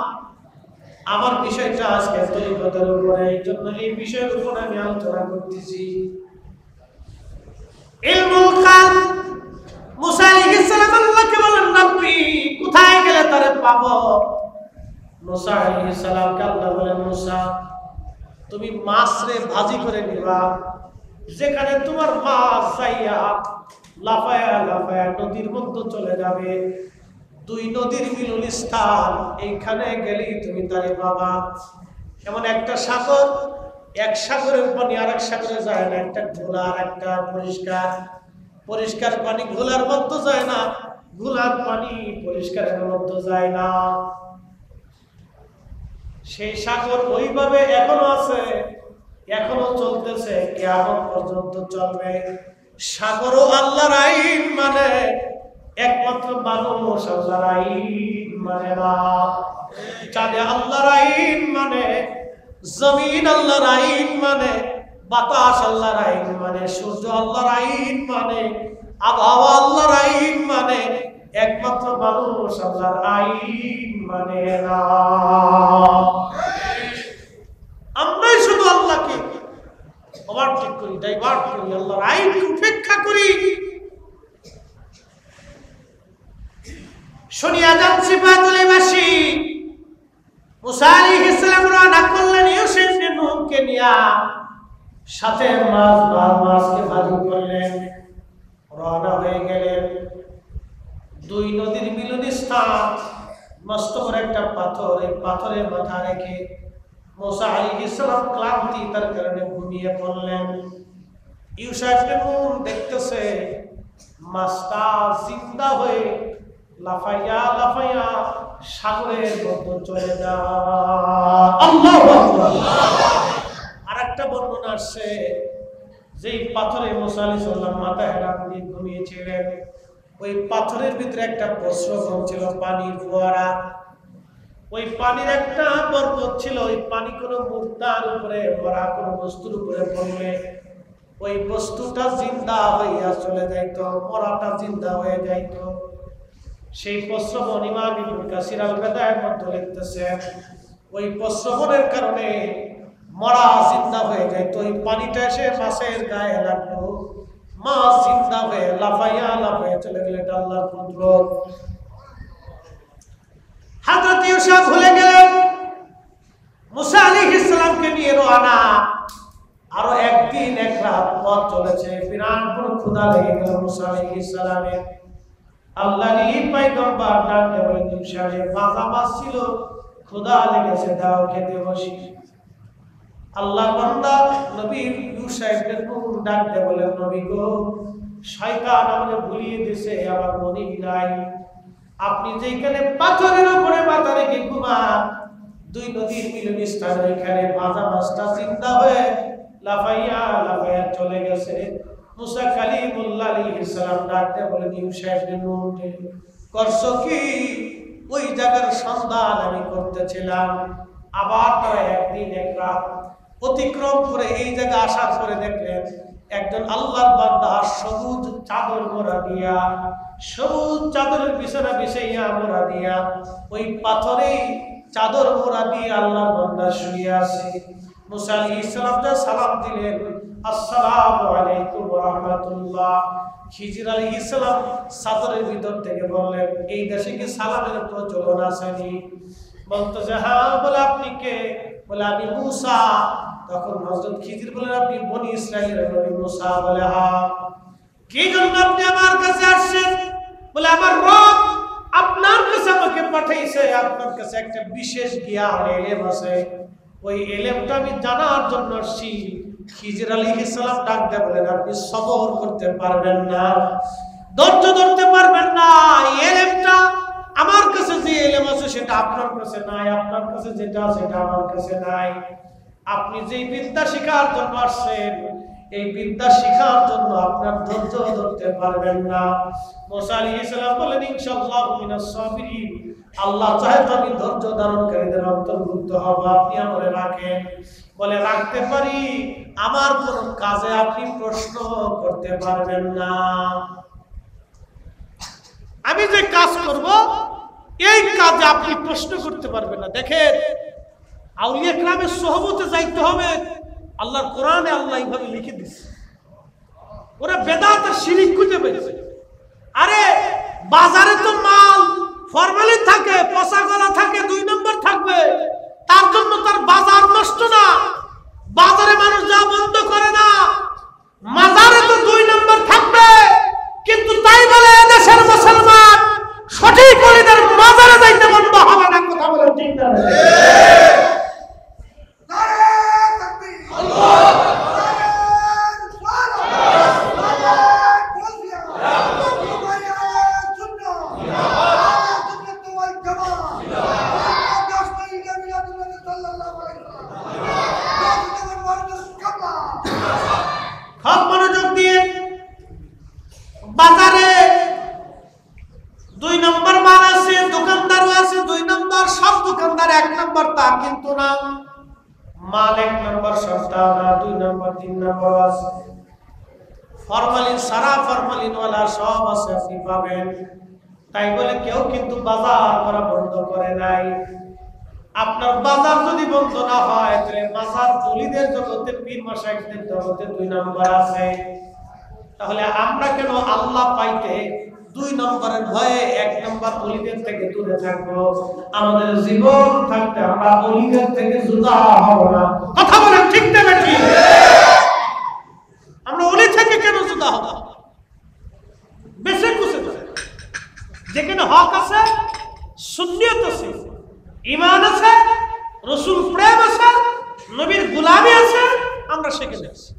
[SPEAKER 1] আমার বিষয়টা আজকে তরিকতের উপরে, এই জন্য এই বিষয়ের উপর আমি আলোচনা করতেছি। ইলমুল কাল। মুসা আলাইহিস সালাম আল্লাহকে বলেন, রব্বি কোথায় গেলে তারে পাবো? মুসা আলাইহিস সালামকে আল্লাহ বলেন, মুসা তুমি মাছরে ভাজি করে নিবা, যেখানে তোমার মাছ যাইয়া লাফায়া লাফায়া নদীর মধ্যে চলে যাবে, দুই নদীর মিলন স্থান, এইখানে গেলেই তুমি তারে পাবা। এমন একটা সাগর, এক সাগরের পানি আর এক সাগরে যায় না, একটা ঘোলা আর একটা পরিষ্কার। পরিষ্কার পানি ঘোলার মধ্যে যায় না, ঘোলার পানি পরিষ্কারের মধ্যে যায় না। সেই সাগর ওইভাবে এখনো আছে, এখনো চলতেছে, কিয়ামত পর্যন্ত চলবে। সাগরও আল্লাহর আইন মানে, একমাত্র মানুষ আল্লাহর আইন মানে না। চাঁদে আল্লাহর আইন মানে, জমিন আল্লাহর আইন মানে, বাতাস আল্লাহর আইন মানে, সূর্য আল্লাহর আইন মানে, আবহাওয়া আল্লাহর আইন মানে, একমাত্র মানুষ আল্লাহর আইন মানে না। আমরাই শুধু আল্লাহকে ওভারটেক করি, ডাইভার্ট করি, আল্লাহর আইনকে উপেক্ষা করি। শুনিয়া যান সিফাতুল মাশি। মুসা আলাইহিস সালাম রওনা করলেন ইউসুফ ইবনে নূনকে নিয়া, সাথে মাছকে ভাজি করলেন, রওনা হয়ে গেলেন। দুই নদীর মিলন স্থান, মস্ত বড় একটা পাথর, এই পাথরের মাথা রেখে মুসা আলাইহিস সালাম ক্লান্তি তার কারণে ঘুমিয়ে পড়লেন। ইউসুফ ইবনে নূন দেখতেছে মাছটা জিন্দা হয়ে লাফাইয়া লাফাইয়া সাগরের মধ্যে চলে যায়। আল্লাহু আকবার। আরেকটা বর্ণনা আসছে, যেই পাথরে মুসা আলাইহিস সালাম মাথায় হাত দিয়ে ঘুমিয়েছিলেন, ওই পাথরের ভিতরে একটা প্রস্রবণ ছিল, পানির ফোয়ারা। ওই পানির একটা বরকত ছিল। ওই পানি কোনো মুর্দার উপরে, মরা কোনো বস্তুর উপরে পড়লে ওই বস্তুটা জিন্দা হইয়া চলে যাইত, মরাটা জিন্দা হয়ে যাইত। সেই প্রস্রবণ ইমাম ইবনে কাসির আল বাদায়ের মধ্যে লিখতেছেন, ওই প্রস্রবণের কারণে মরা জিন্দা হয়ে যাইত। ওই পানিটা এসে মাছের গায়ে লাগলো, মা জিন্দা হয়ে লাফাইয়া লাফাইয়া চলে গেলেন। আল্লাহর কুদরত। হযরত ইউসুফ ভুলে গেলেন মুসা আলাইহিস সালামকে নিয়ে রওনা। আরো একদিন এক রাত পথ চলেছে, বিরাট বড় ক্ষুধা লেগে গেল মুসা আলাইহিস সালামের। আল্লাহর পয়গম্বর ডাকতে বলেন, ইউসুফ ভাজা মাছ ছিল, ক্ষুধা লেগেছে, দাও খেতে বসি। আল্লাহর বান্দা নবী ইউসুফকে ডাকতে বলেন, নবী গো, শয়তান আমাকে ভুলিয়ে দিয়েছে, আমার মনে নাই। আপনি যেখানে পাথরের উপরে মাথা রেখে ঘুমান, দুই নদীর মিলনস্থান, ওইখানে ভাজা মাছটা জিন্দা হয়ে লাফাইয়া লাফাইয়া চলে গেছে। মুসা কালিমুল্লাহ আলাইহিস সালাম ডাকতে বলেন, ইউসুফকে নুনতে করছো কি? ওই জায়গার সন্ধান আমি করতেছিলাম। আবার তারা একদিন এক রাত অতিক্রম করে এই জায়গা আসার পরে দেখলেন একজন আল্লাহর বান্দা সবুজ চাদর মোড়া দিয়া, সবুজ চাদরের বিছানা বিছাইয়া মোড়া দিয়া, ওই পাথরেই চাদর মোড়া দিয়ে আল্লাহর বান্দা শুয়ে আছে। মুসা আলাইহিস সালাম সালাম দিলেন, আসসালামু আলাইকুম ওয়া রাহমাতুল্লাহ। খিজির আলাইহিস সালাম চাদরের ভিতর থেকে বললেন, এই দেশে কি সালামের প্রচলন আসেনি? বলতেছে, হ্যাঁ। বলে, আপনি কে? বলে, আমি মুসা। তখন হযরত খিজির বলেন, আপনি বনি ইসরাইলের নবী মুসা? বলে, হ্যাঁ। কি জন্য আপনি আমার কাছে আসছেন? বলে, আমার রব আপনার কাছে আমাকে পাঠাইছে, আপনার কাছে একটা বিশেষ জ্ঞান ইলম আছে, ওই ইলমটা আমি জানার জন্য আসছি। খিজির আলাইহিস সালাম ডাক দিয়ে বলেন, আপনি সবর করতে পারবেন না, ধৈর্য ধরতে পারবেন না। ইলমটা আমার কাছে যে ইলম আছে সেটা আপনার কাছে নাই, আপনার কাছে যেটা আছে সেটা আমার কাছে নাই। আপনি যে বিদ্যা শিখার জন্য আসছেন, এই বিদ্যা শিখার জন্য আপনার ধৈর্য ধরতে পারবেন না। মুসা আলাইহিস সালাম বলেন, ইনশাআল্লাহ মিনাস সাবিরিন, আল্লাহ চাহে তো আমি ধৈর্য ধারণকারীদের অন্তর্ভুক্ত হব, আপনি আমারে রাখেন। বলে, রাখতে পারি, আমার কোন কাজে আপনি প্রশ্ন করতে পারবেন না। আমি যে কাজ করব এই কাজে আপনি প্রশ্ন করতে পারবেন না। দেখেন, আউলিয়া কেরামের সোহবতে যাইতে হবে, আল্লাহর কোরআনে আল্লাহ এইভাবে লিখে দিচ্ছে। ওরা বেদাত আর শিরিক খুঁজে পেয়েছে। আরে বাজারে তো মাল ফরমালিন থাকে, পচা গলা থাকে, 2 নম্বর থাকবে, তার জন্য তার বাজার নষ্ট না। বাজারে মানুষ যা বন্ধ করে না, মাজারে তো 2 নম্বর থাকবে। কিন্তু তাই বলে দেশের মুসলমান সঠিক ওলিদের মাজারে যাইতে বন্ধ হবে না। কথা বলে ঠিক না? বাজারে 2 নম্বর মাল আছে, দোকানদারও আছে 2 নম্বর, সব দোকানদার 1 নম্বর তা কিন্তু না। মাল 1 নম্বর সস্তা না, 2 নম্বর 3 নম্বর আছে। ফরমালিন সারা ফরমালিন ওয়ালা সব আছে, আপনি পাবেন। তাই বলে কেউ কিন্তু বাজার করা বন্ধ করে নাই। আপনার বাজার যদি বন্ধ না হয়, তাহলে মাজার ওলিদের জগতে, পীর মাশায়েখদের জগতে 2 নম্বর আছে। তাহলে আমরা কেন আল্লাহ পাইতে 2 নম্বরের ভয়ে 1 নম্বর ওলিদের থেকে দূরে থাকবো? আমাদের জীবন থাকতে আমরা ওলিদের থেকে জুদা হব না। কথা বলেন ঠিক না নাকি? আমরা ওলি থেকে কেন জুদা হব? বেশি খুশি যেখানে হক আছে, সুন্নিয়ত আছে, ঈমান আছে, রাসূল প্রেম আছে, নবীর গোলামি আছে, আমরা সেখানে আছি।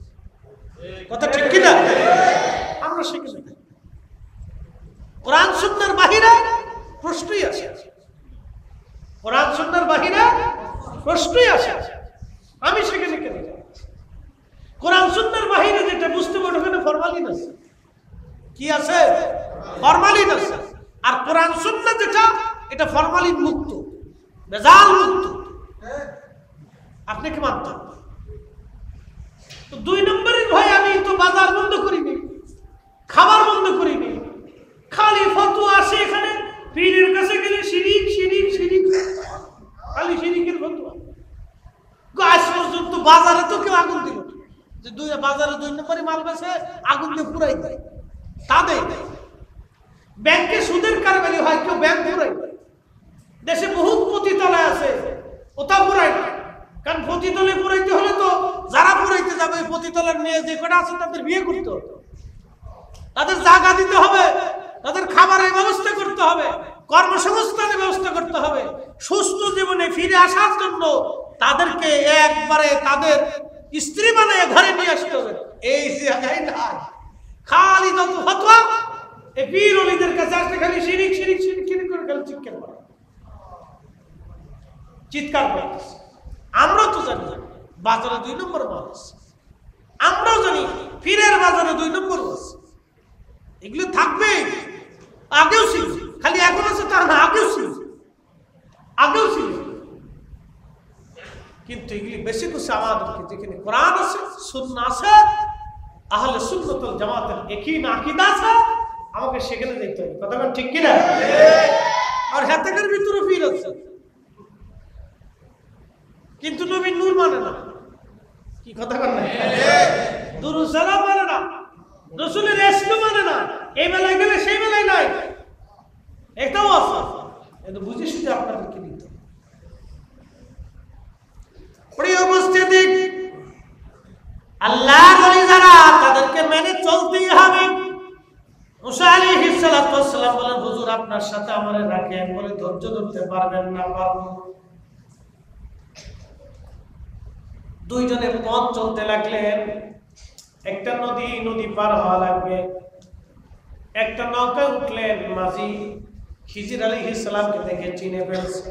[SPEAKER 1] কথা ঠিক কি না? আমরা সেখানে কোরআন সুন্নাহর বাহিরে প্রশ্নই আছে। কোরআন সুন্নাহর বাহিরে প্রশ্নই আছে। আমি সেখানে কেন? কোরআন সুন্নাহর বাহিরে যেটা বুঝতে পারো, ওখানে ফরমালিন আছে। কি আছে? ফরমালিন আছে। আর কোরআন সুন্নাহ যেটা, এটা ফরমালিন মুক্ত, ভেজাল মুক্ত। আপনি কি মানতেন? তো 2 নম্বরের ভয়ে আমি তো বাজার বন্ধ করিনি, খাবার বন্ধ করিনি, খালি ফতোয়া আসে এখানে। পীরের কাছে গেলে শিরিক শিরিক শিরিক, খালি শিরিকের ফতোয়া। আজ পর্যন্ত বাজারে তো কেউ আগুন দিল যে বাজারে 2 নম্বরে মাল বেছে আগুন দিয়ে পুরাই ব্যাংকে সুদের কারবারি হয়, কেউ ব্যাংক পুরাই। দেশে বহুত পতিতালয় আছে, ওটাও পুরাই না। কারণ পতিতালয় পুরাইতে হলে তো যারা পুরাইতে যাবে ওই পতিতালয় নিয়ে যে কটা আছে তাদের বিয়ে করতে হবে, তাদের জায়গা দিতে হবে, তাদের খাবারের ব্যবস্থা করতে হবে, কর্মসংস্থানের ব্যবস্থা করতে হবে। সুস্থ জীবনে ফিরে আসার জন্য তাদেরকে একবারে তাদের স্ত্রী বানিয়ে ঘরে নিয়ে আসতে হবে। এই জায়গায় নাই, খালি যত ফতোয়া এই পীর ওলিদের কাছে আসলে খালি শিরিক শিরিক শিরিক শিরিক করে খালি চিৎকার করে। আমরাও তো জানি বাজারে 2 নম্বর মাল আছে, আমরাও জানি পীরের বাজারে 2 নম্বর আছে। এগুলো থাকবে, আগেও ছিল, খালি এখন আছে তা না, আগেও ছিল, আগেও ছিল। কিন্তু এগুলি বেশি কিছু আমাদেরকে যেখানে কোরআন আছে, সুন্নাহ আছে, আহলে সুন্নাত ওয়াল জামাতের একই আকীদা আছে, আমাকে সেখানে যেতে হবে। কথা বল ঠিক কিনা? আর হাতের ভিতরে পীর আছে, কিন্তু নবীর নূর মানে না। কি কথা বল না? দুরূদ সালাম মানে না, রাসূলের ইশক মানে না। এই বেলায় গেলে সেই বেলায় নাই, এটাও আছে। এটা বুঝে শুধু আপনাদেরকে দিতে হবে। প্রিয় উপস্থিতি, আল্লাহর ওলি যারা, তাদেরকে মেনে চলতেই হবে। মুসা আলাইহিস সালাতু ওয়াস সালাম বলেন, হুজুর আপনার সাথে আমারে রাখেন। বলে, ধৈর্য ধরতে পারবেন না? পারবো। দুইজনে পথ চলতে লাগলেন। একটা নদী পার হওয়া লাগবে। একটা নৌকা উঠলেন, মাঝি খিজির আলাইহিস সালামকে দেখে চিনে ফেলছে।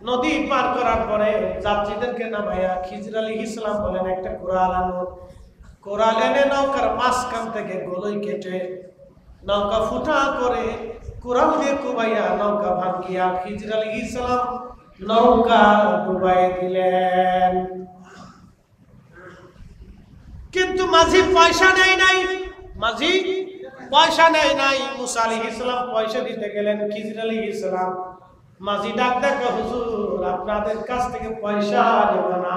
[SPEAKER 1] নদী পার করার পরে যাত্রীদেরকে নামাইয়া খিজির আলাইহিস সালাম বলেন, একটা কোরাল আনো। কোরাল এনে নৌকার মাঝখান থেকে গলই কেটে নৌকা ফুটা করে কোরাল দিয়ে কুবাইয়া নৌকা ভাঙ্গিয়া খিজির আলাইহিস সালাম নৌকা ডুবাই দিলেন। কিন্তু মাঝি পয়সা নেয় নাই, মাঝি পয়সা নেয় নাই। মুসা আলাইহিস সালাম পয়সা দিতে গেলেন, খিজির আলাইহিস সালাম মাঝি ডাক দেখা, হুজুর আপনাদের কাছ থেকে পয়সা নেব না,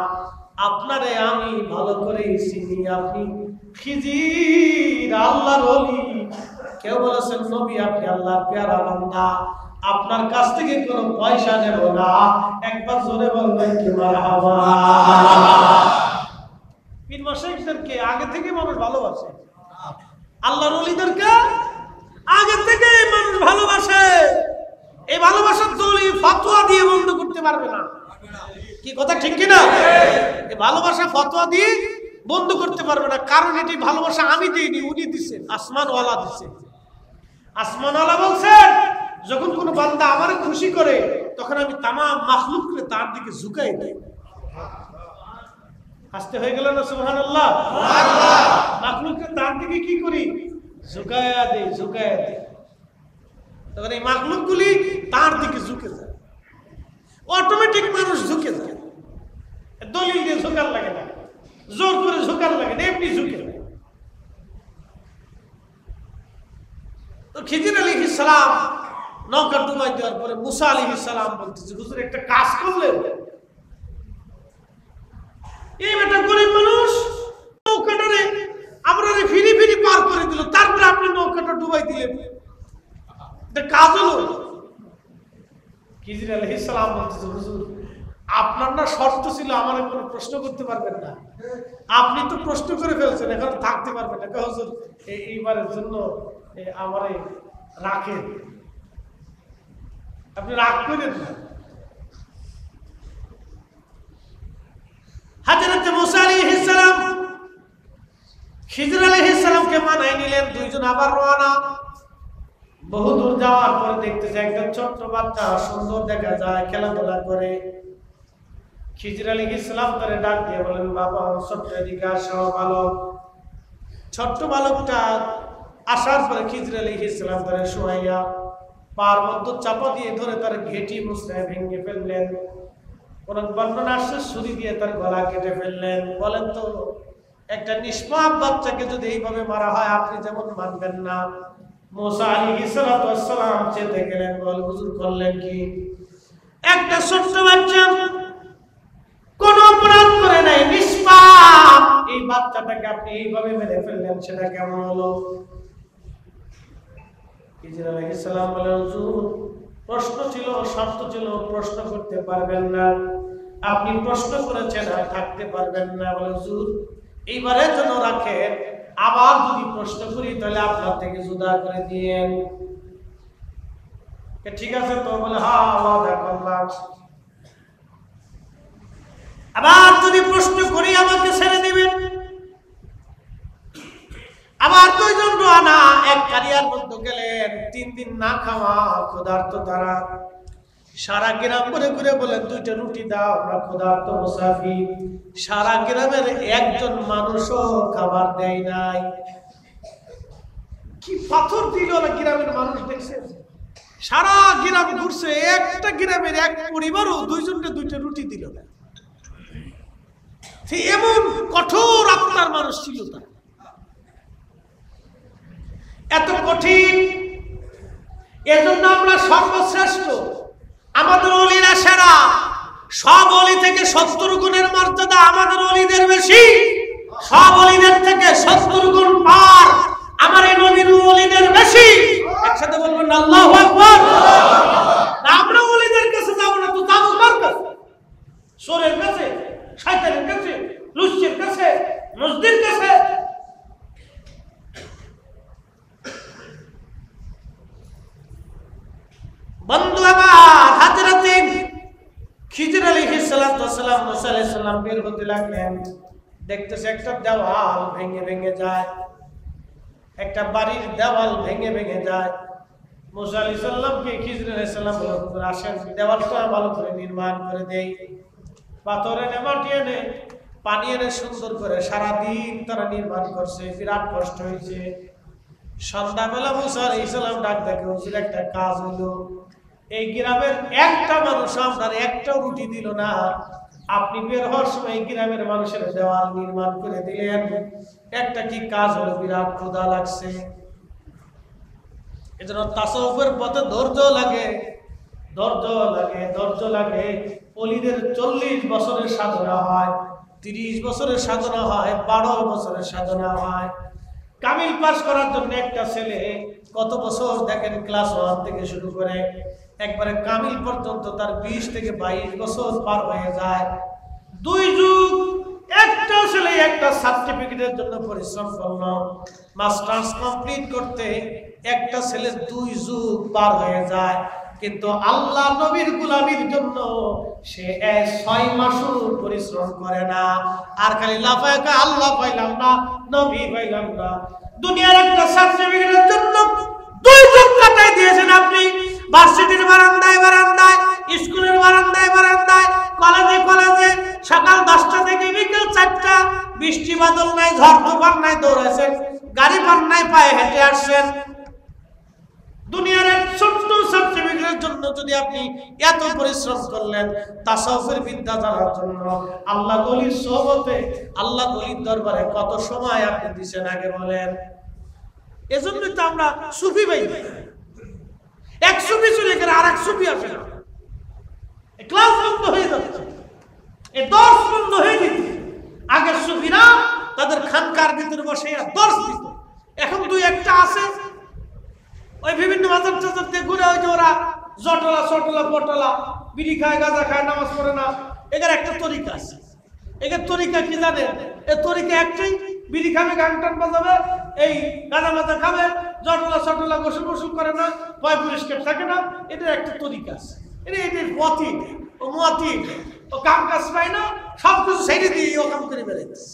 [SPEAKER 1] আপনারে আমি ভালো করে চিনি, আপনি খিজির আল্লাহর ওলি। কেউ বলেছেন নবী আপনি আল্লাহর পেয়ারা বান্দা, আপনার কাছ থেকে কোনো পয়সা নেব না। একবার জোরে বলবেন কি মারহাবা। পীর মাশায়েখদেরকে আগে থেকে মানুষ ভালোবাসে, আল্লাহর ওলিদেরকে আগে থেকে মানুষ ভালোবাসে। এই ভালোবাসার দলিল ফতোয়া দিয়ে বন্ধ করতে পারবে না। কি কথা ঠিক কিনা? এই ভালোবাসা ফতোয়া দিয়ে বন্ধ করতে পারবে না, কারণ এটি ভালোবাসা আমি দিইনি, উনি দিচ্ছেন, আসমানওয়ালা দিচ্ছেন। আসমানওয়ালা বলছেন, যখন কোনো বান্দা আমারে খুশি করে তখন আমি তামাম মাখলুককে তার দিকে ঝুঁকাই দিই। হাসতে হয়ে গেল না? সুবহানাল্লাহ। মাখলুককে তার দিকে কি করি? ঝুঁকায়া দেই, ঝুঁকায়া দেই। তখন এই মাখলুকগুলি তার দিকে ঝুঁকে যায়, অটোমেটিক মানুষ ঝুঁকে যায়। দলিল দিয়ে ঝুঁকার লাগে না, জোর করে ঝুঁকার লাগে না, এমনি ঝুঁকে যায়। তো খিজির আলাইহিস সালাম নৌকা ডুবাই দেওয়ার পরে মুসা আলাইহিস সালাম বলতেছে, হুজুর একটা কাজ করলেন। এই বেটা গরিব মানুষ, নৌকাটারে আমরা ফিরি ফিরি পার করে দিল, তারপরে আপনি নৌকাটা ডুবাই দিলেন, এটা কাজ হলো? খিজির আলাইহিস সালাম বলতেছে, হুজুর আপনার না শর্ত ছিল আমার কোনো প্রশ্ন করতে পারবেন না, আপনি তো প্রশ্ন করে ফেলছেন, এখন থাকতে পারবেন না। হুজুর এইবারের জন্য আমারে রাখেন, আপনি রাগ করেন না। হযরত মুসা আলাইহিস সালাম খিজির আলাইহিস সালামকে মানায় নিলেন। দুইজন আবার রওনা। বহু দূর যাওয়ার পরে দেখতেছে একজন ছোট্ট বাচ্চা, সুন্দর দেখা যায়, খেলাধুলা করে। খিজির আলাইহিস সালাম তারে ডাক দিয়ে বলেন, বাবা ছোট্ট এদিকে আসো। বালক, ছোট্ট বালকটা আসার পরে খিজির আলাইহিস সালাম তারে শোয়াইয়া পার মধ্যে চাপা দিয়ে ধরে তার ঘেঁটি মুছড়ায় ভেঙে ফেললেন। কোন বর্ণনা আসছে ছুরি দিয়ে তার গলা কেটে ফেললেন। বলেন তো, একটা নিষ্পাপ বাচ্চাকে যদি এইভাবে মারা হয় আপনি যেমন মানবেন না। মুসা আলাইহিস সালাম চেতে গেলেন, বল হুজুর করলেন কি? একটা ছোট্ট বাচ্চা কোন অপরাধ করে নাই, নিষ্পাপ, এই বাচ্চাটাকে আপনি এইভাবে মেরে ফেললেন, সেটা কেমন হলো? খিজির আলাইহিস সালাম বলেন, হুজুর প্রশ্ন ছিল, শর্ত ছিল, প্রশ্ন করতে পারবেন না, আপনি প্রশ্ন করেছেন আর থাকতে পারবেন না। বলে হুজুর এইবারের জন্য রাখেন, আবার যদি প্রশ্ন করি তাহলে আপনার থেকে জুদা করে দিয়েন। ঠিক আছে তো? বলে হ্যাঁ, ওয়াদা করলাম। আবার যদি প্রশ্ন করি আমাকে ছেড়ে দিবেন। আবার 2 জন রানা এক কারিয়ার মধ্যে গেলেন, 3 দিন না খাওয়া, ক্ষুধার্ত তারা। সারা গ্রাম ঘুরে ঘুরে বলেন 2টা রুটি দাও, আমরা ক্ষুধার্ত মুসাফির। সারা গ্রামের একজন মানুষও খাবার দেয় নাই। কি পাথর দিল না গ্রামের মানুষ, দেখছেন? সারা গ্রাম ঘুরছে, একটা গ্রামের এক পরিবারও 2 জনকে 2টা রুটি দিল না। এমন কঠোর আত্মার মানুষ ছিল তারা, এত কঠিন। এজন্য আমরা সর্বশ্রেষ্ঠ, আমাদের ওলিরা সেরা। সব ওলি থেকে 70 গুণের মর্যাদা আমাদের ওলিদের বেশি, সব ওলিদের থেকে 70 গুণ পার আমার এই নবীর ওলিদের বেশি। একসাথে বলবেন আল্লাহু আকবার। আমরা ওলিদের কাছে যাব না তো যাবো কার কাছে? সোরের কাছে, শয়তানের কাছে, লুচ্চের কাছে, মসজিদের কাছে? বন্ধু আমার, হযরতে খিজির আলাইহিস সালাম মুসা আলাইহিস সালাম বের হতে লাগলেন। দেখতেছে একটা দেওয়াল ভেঙে ভেঙে যায়, একটা বাড়ির দেওয়াল ভেঙে ভেঙে যায়। মুসা আলাইহিস সালামকে খিজির আলাইহিস সালাম বললেন, আসেন দেওয়ালটা ভালো করে নির্মাণ করে দেই। পাথর এনে, মাটি এনে, পানি এনে সুন্দর করে সারাদিন তারা নির্মাণ করছে। বিরাট কষ্ট হয়েছে। সন্ধ্যাবেলা মুসা আলাইহিস সালাম ডাক দেখে, হুজুর একটা কাজ হলো, এই গ্রামের একটা মানুষ আপনার একটাও রুটি দিল না, আপনি বের হওয়ার সময় গ্রামের মানুষের দেওয়াল নির্মাণ করে দিলেন, একটা কি কাজ হলো? বিরাট ক্ষুধা লাগছে। এজন্য তাসাউফের পথে ধৈর্য লাগে, ধৈর্য লাগে, ধৈর্য লাগে। ওলিদের 40 বছরের সাধনা হয়, 30 বছরের সাধনা হয়, 12 বছরের সাধনা হয়। কামিল পাস করার জন্য একটা ছেলে কত বছর দেখেন, ক্লাস 1 থেকে শুরু করে একবারে কামিল পর্যন্ত তার 20 থেকে 22 বছর পার হয়ে যায়। 2 যুগ একটা ছেলে একটা সার্টিফিকেটের জন্য পরিশ্রম করলো। মাস্টার্স কমপ্লিট করতে একটা ছেলের 2 যুগ পার হয়ে যায়, কিন্তু আল্লাহ নবীর গোলামির জন্য সে 6 মাসও পরিশ্রম করে না। আর খালি লাফায় আল্লাহ পাইলাম না, নবী পাইলাম না। দুনিয়ার একটা সার্টিফিকেটের জন্য 2 যুগ কাটাই দিয়েছেন আপনি। ভার্সিটির বারান্দায় বারান্দায়, স্কুলের বারান্দায় বারান্দায়, কলেজে কলেজে, সকাল 10টা থেকে বিকেল 4টা, বৃষ্টি বাদল নাই, ঝড় তুফান নাই, দৌড়াইছেন, গাড়ি পান নাই, পায়ে হেঁটে আসছেন। দুনিয়ার এক ছোট্ট সার্টিফিকেটের জন্য যদি আপনি এত পরিশ্রম করলেন, তাসাউফের বিদ্যা জানার জন্য, আল্লাহ ওলির সোহবতে, আল্লাহ ওলির দরবারে কত সময় আপনি দিয়েছেন আগে বলেন? এজন্যই তো আমরা সুফি ভাই, এক সুফি চলে গেলে আর এক সুফি আসে না। ক্লাস বন্ধ হয়ে যাচ্ছে, এই দর্শ বন্ধ হয়ে যেত। আগের সুফিরা তাদের খানকার ভিতরে বসে দর্শ দিত। এখন 2-1টা আছে, ওই বিভিন্ন বাজার টাজার দিয়ে ঘুরে, ওই যে ওরা জটলা চটলা পটলা, বিড়ি খায়, গাঁজা খায়, নামাজ পড়ে না। এদের একটা তরিকা আছে। এদের তরিকা কি জানেন? এর তরিকা একটাই, বিড়ি খাবে, গান টান বাজাবে, এই গাঁজা মাজা খাবে, জটলা চটলা গোসল গোসল করে না, ভয় পরিষ্কার থাকে না। এদের একটা তরিকা আছে। এদের মতি, ও মতি, ও কাম কাজ পায় না, সব কিছু ছেড়ে দিয়ে ও কাম করে বেড়াইতেছে।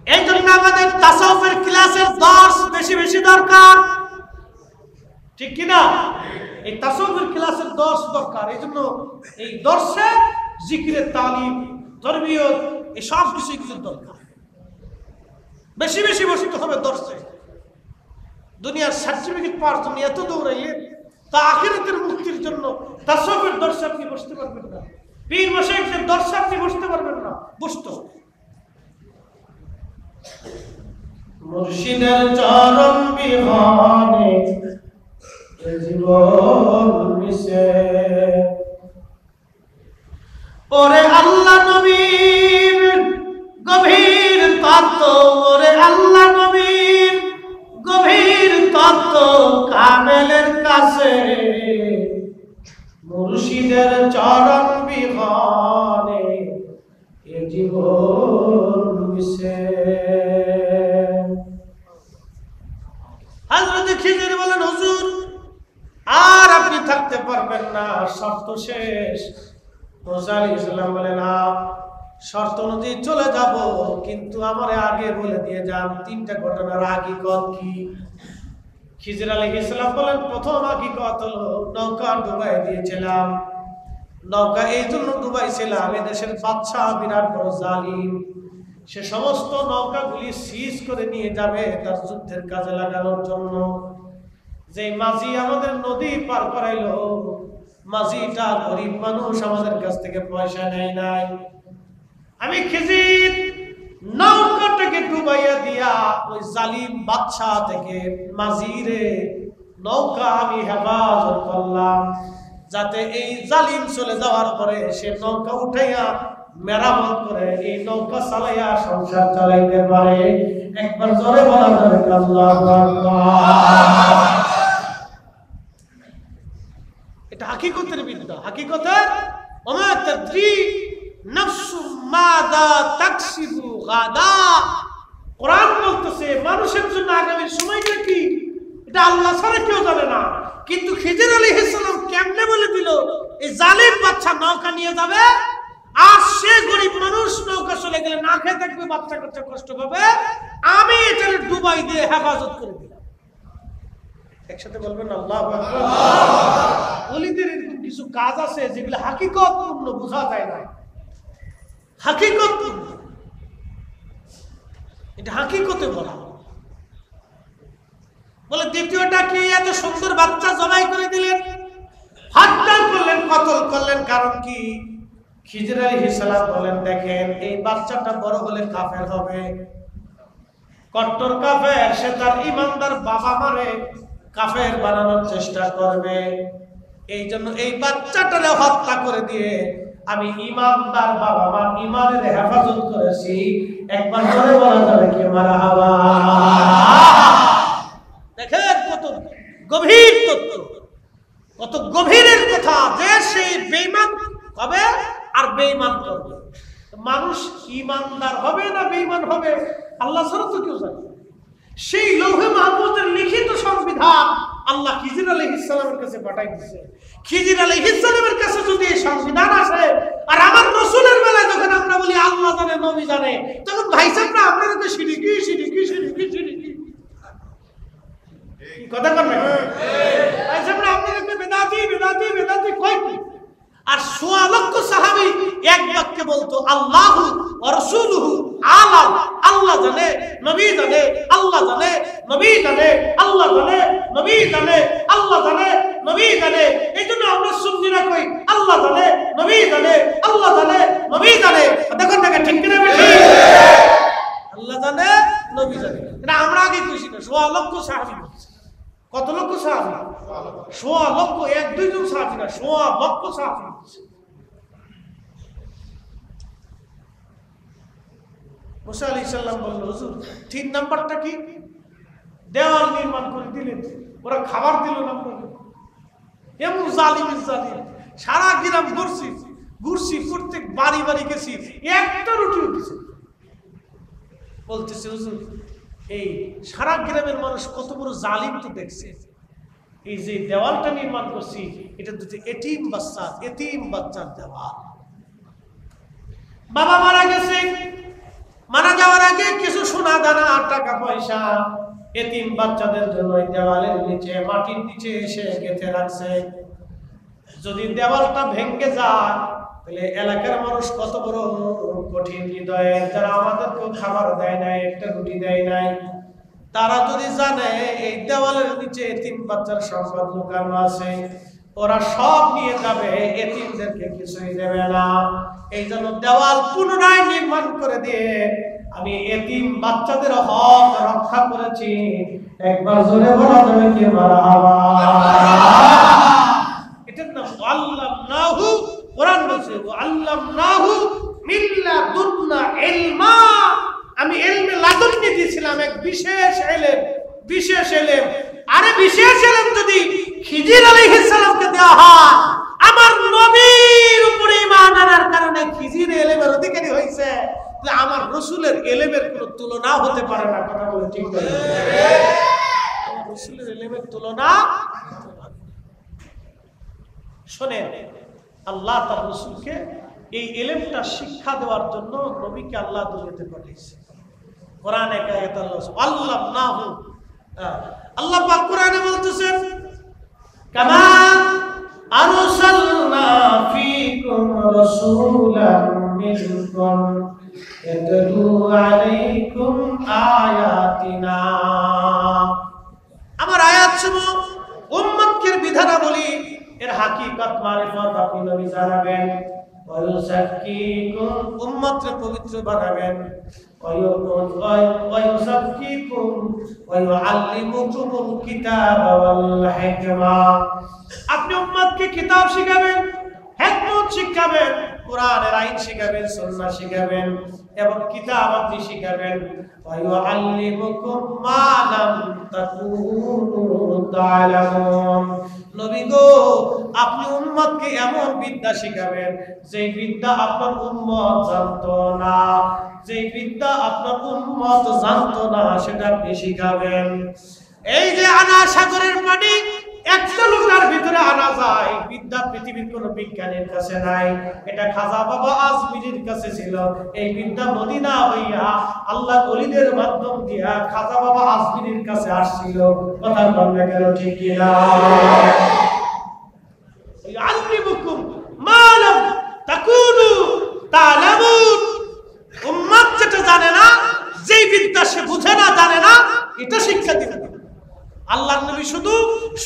[SPEAKER 1] এই জন্য আমাদের তাসাউফের ক্লাসের দর্শ বেশি বেশি দরকার, ঠিক কিনা? এই তাসাউফের ক্লাসের দর্শ দরকার। এই জন্য এই দর্শে জিকিরের তালিম, ধর্মীয়, এই সব কিছু দরকার। বেশি বেশি বসতে হবে দর্শে। দুনিয়ার সার্টিফিকেট পাওয়ার জন্য এত দৌড়াইলেন, তা আখিরাতের মুক্তির জন্য তাসাউফের দর্শে আপনি বসতে পারবেন না, পীর মাশায়েখের দর্শে আপনি বসতে পারবেন না। বসতে হবে মুর্শিদের চরণ বিহানে জীবন মিশে। ওরে আল্লাহ নবীর গভীর তত্ত্ব, ওরে আল্লাহ শর্ত শেষ। মুসা আলাইহিস সালাম বলেন, না, শর্ত অনুযায়ী চলে যাব, কিন্তু আমারে আগে বলে দিয়ে যান তিনটা ঘটনার হাকিকত কি। খিজির আলাইহিস সালাম বলেন, প্রথম হাকিকত হলো নৌকা ডুবাই দিয়েছিলাম। নৌকা এই জন্য ডুবাইছিলাম, এদেশের বাদশা বিরাট বড় জালিম, সে সমস্ত নৌকাগুলি সিজ করে নিয়ে যাবে তার যুদ্ধের কাজে লাগানোর জন্য। যে মাঝি আমাদের নদী পার করাইলো, মাঝিটা গরিব মানুষ, আমাদের কাছ থেকে পয়সা নেয় নাই। আমি খিজির নৌকাটাকে ডুবাইয়া দিয়া ওই জালিম বাদশা থেকে মাঝিরে নৌকা আমি হেফাজত করলাম, যাতে এই জালিম চলে যাওয়ার পরে সে নৌকা উঠাইয়া মেরামত করে এই নৌকা চালাইয়া সংসার চালাইতে পারে। একবার জোরে বলা যাবে আল্লাহু আকবার। এটা হাকিকতের বিদ্যা, হাকিকতের। ওমা তাদরি নাফসু মাদা তাকসিবু গাদা। কোরআন বলতেছে মানুষের জন্য আগামী সময়টা কি এটা আল্লাহ ছাড়া কেউ জানে না। কিন্তু খিজির আলাইহিস সালাম কেমনে বলে দিল, এই জালিম বাচ্চা নৌকা নিয়ে যাবে, আর সে গরিব মানুষ নৌকা চলে গেলে না খেয়ে থাকবে, বাচ্চা কাচ্চা কষ্ট পাবে, আমি এটা ডুবাই দিয়ে হেফাজত করে দিলাম। একসাথে বলবেন আল্লাহু আকবার। ওলিদের এরকম কিছু কাজ আছে যেগুলো হাকিকত পূর্ণ বোঝা যায় না, হাকিকত এটা হাকিকতে বলা। বলে দ্বিতীয়টা কি, এত সুন্দর বাচ্চা জবাই করে দিলেন, হত্যা করলেন, কতল করলেন, কারণ কি? খিজির আলাইহিস সালাম বলেন, দেখেন এই বাচ্চাটা বড় হলে কাফের হবে, কট্টর কাফের, সে তার ইমানদার বাবা মারে কাফের বানানোর চেষ্টা করবে। এই জন্য এই বাচ্চাটারে হত্যা করে দিয়ে আমি ইমানদার বাবা মার ইমানের হেফাজত করেছি। একবার করে বলা যাবে কি মারহাবা। দেখেন কত গভীর তত্ত্ব, কত গভীরের কথা, যে সেই বেঈমান হবে আর বেঈমান করবে। মানুষ ইমানদার হবে না বেঈমান হবে আল্লাহ ছাড়া তো কেউ জানে। সেই লৌহে মাহফুজের লিখিত সংবিধান আল্লাহ খিজির আলাইহিস সালামের কাছে পাঠাই দিয়েছে। খিজির আলাইহিস সালামের কাছে যদি এই সংবিধান আসে, আর আমার রাসূলের বেলায় যখন আমরা বলি আল্লাহ জানে নবী জানে, তখন ভাই সাহেবরা আপনারা তো শিরকি শিরকি শিরকি শিরকি কথা বলবেন, ভাই সাহেবরা আপনারা তো বেদাতি বেদাতি বেদাতি কই কি? আর সোয়া লক্ষ সাহাবী এক বাক্যে বলতো আল্লাহু ওয়া রাসূলুহু আলাম, আল্লাহ জানে নবী জানে, আল্লাহ জানে নবী জানে, আল্লাহ জানে নবী জানে, আল্লাহ জানে নবী জানে। এইজন্য আমরা সুন্নিরা কই আল্লাহ জানে নবী জানে, আল্লাহ জানে নবী জানে। দেখুন না ঠিক কিনা বেশি, আল্লাহ জানে নবী জানে, এটা আমরা আগে খুশি না। সোয়া লক্ষ সাহাবী বলছে, কত লক্ষ সাহাবী? সোয়া লক্ষ, এক দুইজন সাহাবী না, সোয়া লক্ষ সাহাবী বলছে। মুসা আলাইহিস সালাম বলল, হুজুর 3 নাম্বারটা কি? দেওয়াল নির্মাণ করে দিলেন, ওরা খাবার দিল না। এমন জালিমের জালিম, সারা গ্রাম ঘুরছি ঘুরছি, প্রত্যেক বাড়ি বাড়ি গেছি, একটা রুটিও দিছে। বলতেছে হুজুর এই সারা গ্রামের মানুষ কত বড় জালিম তো দেখছে, এই যে দেওয়ালটা নির্মাণ করছি এটা দুটো এতিম বাচ্চার দেওয়াল। বাবা মারা গেছে, মারা যাওয়ার আগে কিছু সোনা দানা আর টাকা পয়সা এতিম বাচ্চাদের জন্য দেওয়ালের নিচে মাটির নিচে এসে গেঁথে রাখছে। যদি দেওয়ালটা ভেঙে যায় তাহলে এলাকার মানুষ কত বড় কঠিন হৃদয়ে, যারা আমাদেরকে খাবার দেয় নাই, একটা রুটি দেয় নাই, তারা যদি জানে এই দেওয়ালের নিচে এতিম বাচ্চার সম্পদ লুকানো আছে, ওরা সব নিয়ে যাবে, এতিমদেরকে কিছুই দেবে না। এই জন্য দেওয়াল পুনরায় নির্মাণ করে দিয়ে আমি এতিম বাচ্চাদের হক রক্ষা করেছি। একবার জোরে বলা যাবে কি মারহাবা। এটার নাম আল্লামনাহু, কোরআন বলছে আল্লামনাহু মিন লাদুন্না ইলমা, আমি ইলমে লাদুন্নি দিয়েছিলাম, এক বিশেষ ইলম, বিশেষ ইলম। আরে বিশেষ ইলম যদি খিজির আলাইহিস সালামকে দেওয়া হয়, আমার নবীর উপরে ঈমান আনার কারণে খিজির ইলমের অধিকারী হয়েছে, আমার রাসূলের ইলমের কোনো তুলনা হতে পারে না। কথা বলে ঠিক বলে, আমার রাসূলের ইলমের তুলনা। শুনেন আল্লাহ তার রাসূলকে এই ইলমটা শিক্ষা দেওয়ার জন্য নবীকে আল্লাহ দুনিয়াতে পাঠিয়েছে। কোরআনে আয়াত আল্লাহনাহু, আল্লাহ পাক কোরআনে বলতেছেন কামা আরসালনা ফীকুম রাসূলান মিনকুম ইয়াতলু আলাইকুম আয়াতিনা। আমার আয়াতসমূহ উম্মতকে বিধানাবলী এর হাকিকত মারিফত আপনি নবী জানাবেন। ওয়ায়ুযাক্কিকুম, উম্মতকে পবিত্র বানাবেন। ওয়ায়ুযাক্কিকুম ওয়ায়ুআল্লিমুকুমুল কিতাবা ওয়াল হিকমা, আপনি উম্মতকে কিতাব শিখাবেন, হিকমত শিখাবেন, কোরআনের আইন শিখাবেন, সুন্নাহ শিখাবেন এবং কিতাব আপনি শিখাবেন। ওয়ায়ুআল্লিমুকুম মা লাম তাকুনু তা'লামুন, নবী গো আপনি উম্মতকে এমন বিদ্যা শিখাবেন যে বিদ্যা আপনার উম্মত জানতো না, যে বিদ্যা আপনার উম্মত জানতো না সেটা আপনি শিখাবেন। এই যে আনা সাগরের পানি একটা লোটার ভিতরে আনা যায়, বিদ্যা পৃথিবীর কোন বিজ্ঞানীর কাছে নাই, এটা খাজা বাবা আজমিরির কাছে ছিল। এই বিদ্যা মদিনা হইয়া আল্লাহ ওলিদের মাধ্যম দিয়া খাজা বাবা আজমিরির কাছে আসছিল। কথা বলবে কেন ঠিক কিনা? আল্লিমুকুম মা লাম তাকুনু তা'লামুন, উম্মত যেটা জানে না, যেই বিদ্যা সে বুঝে না, জানে না, এটা শিক্ষা দিবেন। আল্লাহর নবী শুধু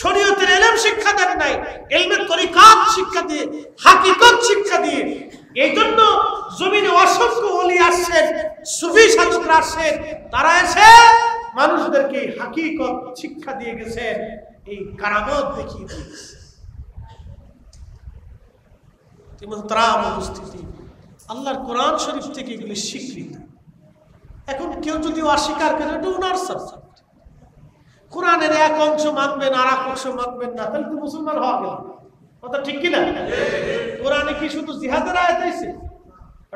[SPEAKER 1] শরীয়তের ইলম শিক্ষা দেন নাই, ইলমের তরিকাত শিক্ষা দিয়ে, হাকিকত শিক্ষা দিয়ে। এই জন্য জমিনে অসংখ্য ওলি আসছেন, সুফি সাধকরা আসছেন, তারা এসে মানুষদেরকে হাকিকত শিক্ষা দিয়ে গেছেন, এই কারামত দেখিয়ে দিয়েছে। উপস্থিতি আল্লাহর কোরআন শরীফ থেকে এগুলি স্বীকৃত। এখন কেউ যদি অস্বীকার করে, এটা ওনার সাবজেক্ট। কোরআনের এক অংশ মানবেন আর এক অংশ মানবেন না, তাহলে তো মুসলমান হওয়া গেল। কথা ঠিক কিনা? কোরআনে কি শুধু জিহাদের আয়াত আছে,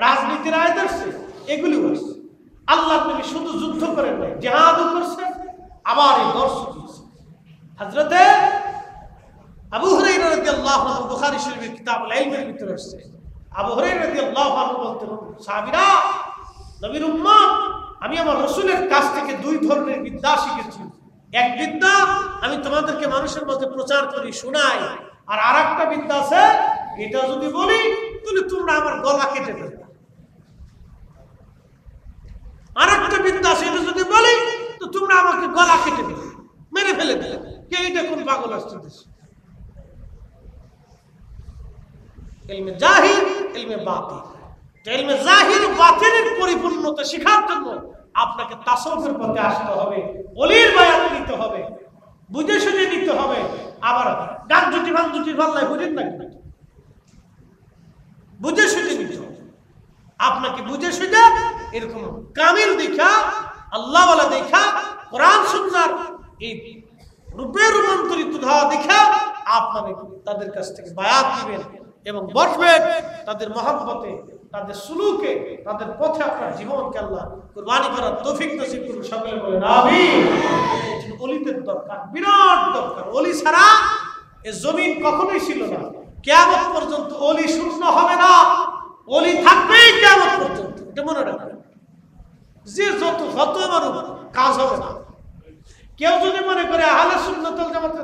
[SPEAKER 1] রাজনীতির আয়াত আছে? এগুলি আছে। আল্লাহ নবী শুধু যুদ্ধ করেন নাই, জিহাদও করছেন, আবার এই দর্শন দিয়েছেন। হযরতে আবু হুরায়রা রাদিয়াল্লাহু আনহু বুখারী শরীফের কিতাবুল ইলমের ভিতরে আছে। আবু হুরায়রা রাদিয়াল্লাহু আনহু বলতেন, সাহাবীরা, নবীর উম্মত, আমি আমার রাসূলের কাছ থেকে দুই ধরনের বিদ্যা শিখেছি। এক বিদ্যা আমি তোমাদেরকে মানুষের মধ্যে প্রচার করি, শোনাই, আর আরেকটা বিদ্যা আছে, এটা যদি বলি তাহলে তোমরা আমার গলা কেটে দেবে। আরেকটা বিদ্যা আছে, এটা যদি বলি তো তোমরা আমাকে গলা কেটে দেবে, মেরে ফেলে দেবে। কে এটা কোন পাগল আসছে? ইলমে জাহির, ইলমে বাতিন। ইলমে জাহির বাতিনের পরিপূর্ণতা শেখার জন্য আপনাকে তাসাউফের পথে আসতে হবে, ওলির বায়াত নিতে হবে, বুঝে শুনে নিতে হবে। আবার গান জুটি ভাঙ জুটি ভাল্লাই বুঝেন না, বুঝে শুনে নিতে হবে। আপনাকে বুঝে শুনে এরকম কামিল দেখা, আল্লাহ ওয়ালা দেখা, কোরআন সুন্নাহর এই রূপে রূপান্তরিত হওয়া দেখা আপনারা তাদের কাছ থেকে বায়াত দিবেন এবং বসবেন তাদের মহব্বতে, তাদের সুলুকে, তাদের পথে আপনার জীবনকে আল্লাহ কুরবানি করার তৌফিক নসিব করুন। সকলে বলেন আমিন। ওলিদের দরকার, বিরাট দরকার। ওলি ছাড়া এ জমিন কখনোই ছিল না। কিয়ামত পর্যন্ত ওলি শূন্য হবে না, ওলি থাকবেই কিয়ামত পর্যন্ত। এটা মনে রাখবেন। যে যত মারুক কাজ হবে না। কেউ যদি মনে করে আহলে সুন্নাত ওয়াল জামাতে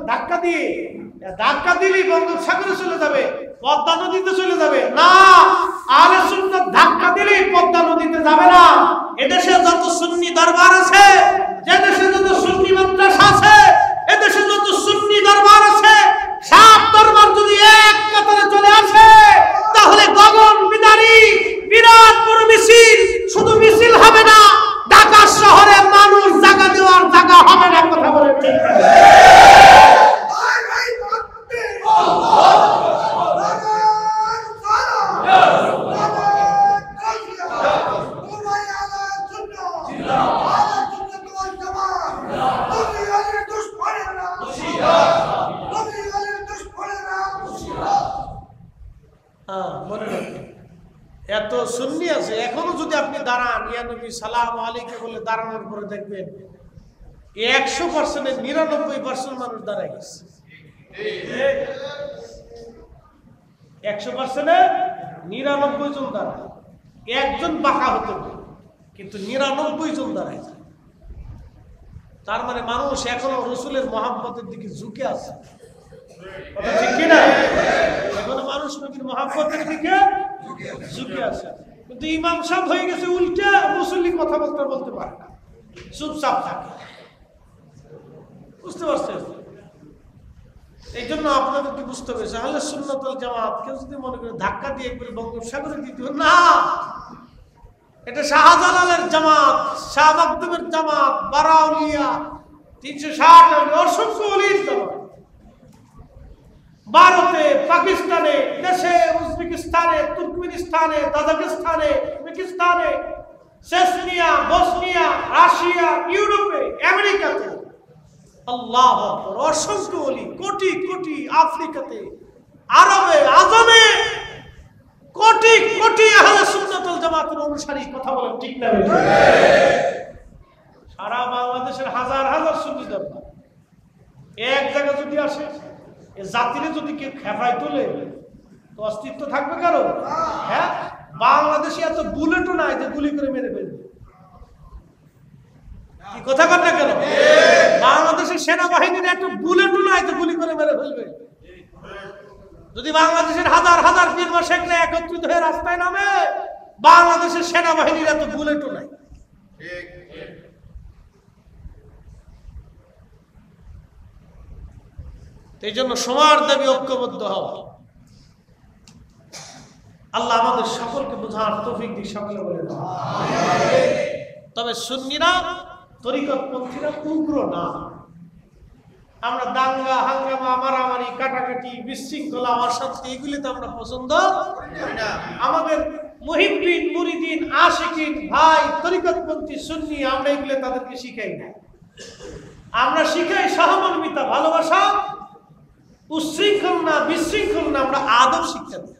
[SPEAKER 1] ধাক্কা দিলেই বঙ্গোপসাগরে চলে যাবে, পদ্মা নদীতে চলে যাবে, না, আহলে সুন্নাত ধাক্কা দিলেই পদ্মা নদীতে যাবে না। এদেশে যত সুন্নি দরবার আছে, যে দেশে যত সুন্নি মাদ্রাসা আছে, এদেশে যত সুন্নি দরবার আছে, সব দরবার যদি এক কাতারে চলে আসে তাহলে গগন বিদারী বিরাট বড় মিছিল, শুধু মিছিল হবে না, ঢাকা শহরে মানুষ জায়গা দেওয়ার জায়গা হবে না। কথা বলেন ঠিক? এত সুন্নি আছে, এখনো যদি আপনি দাঁড়ান, ইয়া নবী সালাম আলাইকুম বলে দাঁড়ানোর পরে দেখবেন 100%-এর 99% মানুষ দাঁড়ায় গেছে। 100%-এ 99 জন দাঁড়ায়, একজন বাঁকা হতে পারে কিন্তু 99 জন দাঁড়ায়। তার মানে মানুষ এখনো রসুলের মহাব্বতের দিকে ঝুঁকে আছে, কথা ঠিক কিনা? এখনো মানুষ নবীর মহাব্বতের দিকে ঝুঁকে আছে, কিন্তু ইমাম সাহেব হয়ে গেছে উল্টা, মুসল্লি কথাবার্তা বলতে পারে না, চুপচাপ থাকে। বুঝতে পারছেন? এই জন্য আপনাদেরকে বুঝতে পেরেছে আহলে সুন্নাত ওয়াল জামাত কেউ যদি মনে করে ধাক্কা দিয়ে একবার বঙ্গোপসাগরে দিতে হবে না, এটা শাহজালালের জামাত, শাহ মাকদুমের জামাত, বারাউলিয়া 360 অসংখ্য ওলির জামাত। ভারতে, পাকিস্তানে, দেশে, উজবেকিস্তানে, তুর্কমেনিস্তানে, তাজিকিস্তানে, উজবেকিস্তানে, চেচনিয়া, বসনিয়া, রাশিয়া, ইউরোপে, আমেরিকাতে, আল্লাহু আকবার, অসংখ্য ওলি, কোটি কোটি আফ্রিকাতে, আরবে, আজমে কোটি কোটি আহলে সুন্নাত ওয়াল জামাতের অনুসারী। কথা বলেন ঠিক না? সারা বাংলাদেশের হাজার হাজার সুন্নি দরবার এক জায়গা যদি আসে, এ জাতিরে যদি কেউ খেপায় তোলে তো অস্তিত্ব থাকবে কারো? হ্যাঁ, বাংলাদেশে এত বুলেটও নাই যে গুলি করে মেরে ফেলবে। কি কথা কর না কেন? বাংলাদেশের সেনাবাহিনীর এত বুলেটও নাই যে গুলি করে মেরে ফেলবে। যদি বাংলাদেশের হাজার হাজার পীর মাশায়েখরা একত্রিত হয়ে রাস্তায় নামে, বাংলাদেশের সেনাবাহিনীর এত বুলেটও নাই। এই জন্য সবার দাবি ঐক্যবদ্ধ হওয়া। আল্লাহ আমাদের সকলকে বোঝার তৌফিক দিক, সকলে বলে দাও। তবে সুন্নিরা, তরিকতপন্থীরা উগ্র না। আমরা দাঙ্গা হাঙ্গামা, মারামারি, কাটাকাটি, বিশৃঙ্খলা, অশান্তি এগুলি তো আমরা পছন্দ করি না। আমাদের মুহিব্বিন, মুরিদিন, আশিকিন, ভাই, তরিকতপন্থী, সুন্নি, আমরা এগুলো তাদেরকে শিখাই না। আমরা শিখাই সহমর্মিতা, ভালোবাসা, উশৃঙ্খল না, বিশৃঙ্খল না, আমরা আদব শিক্ষা দিই।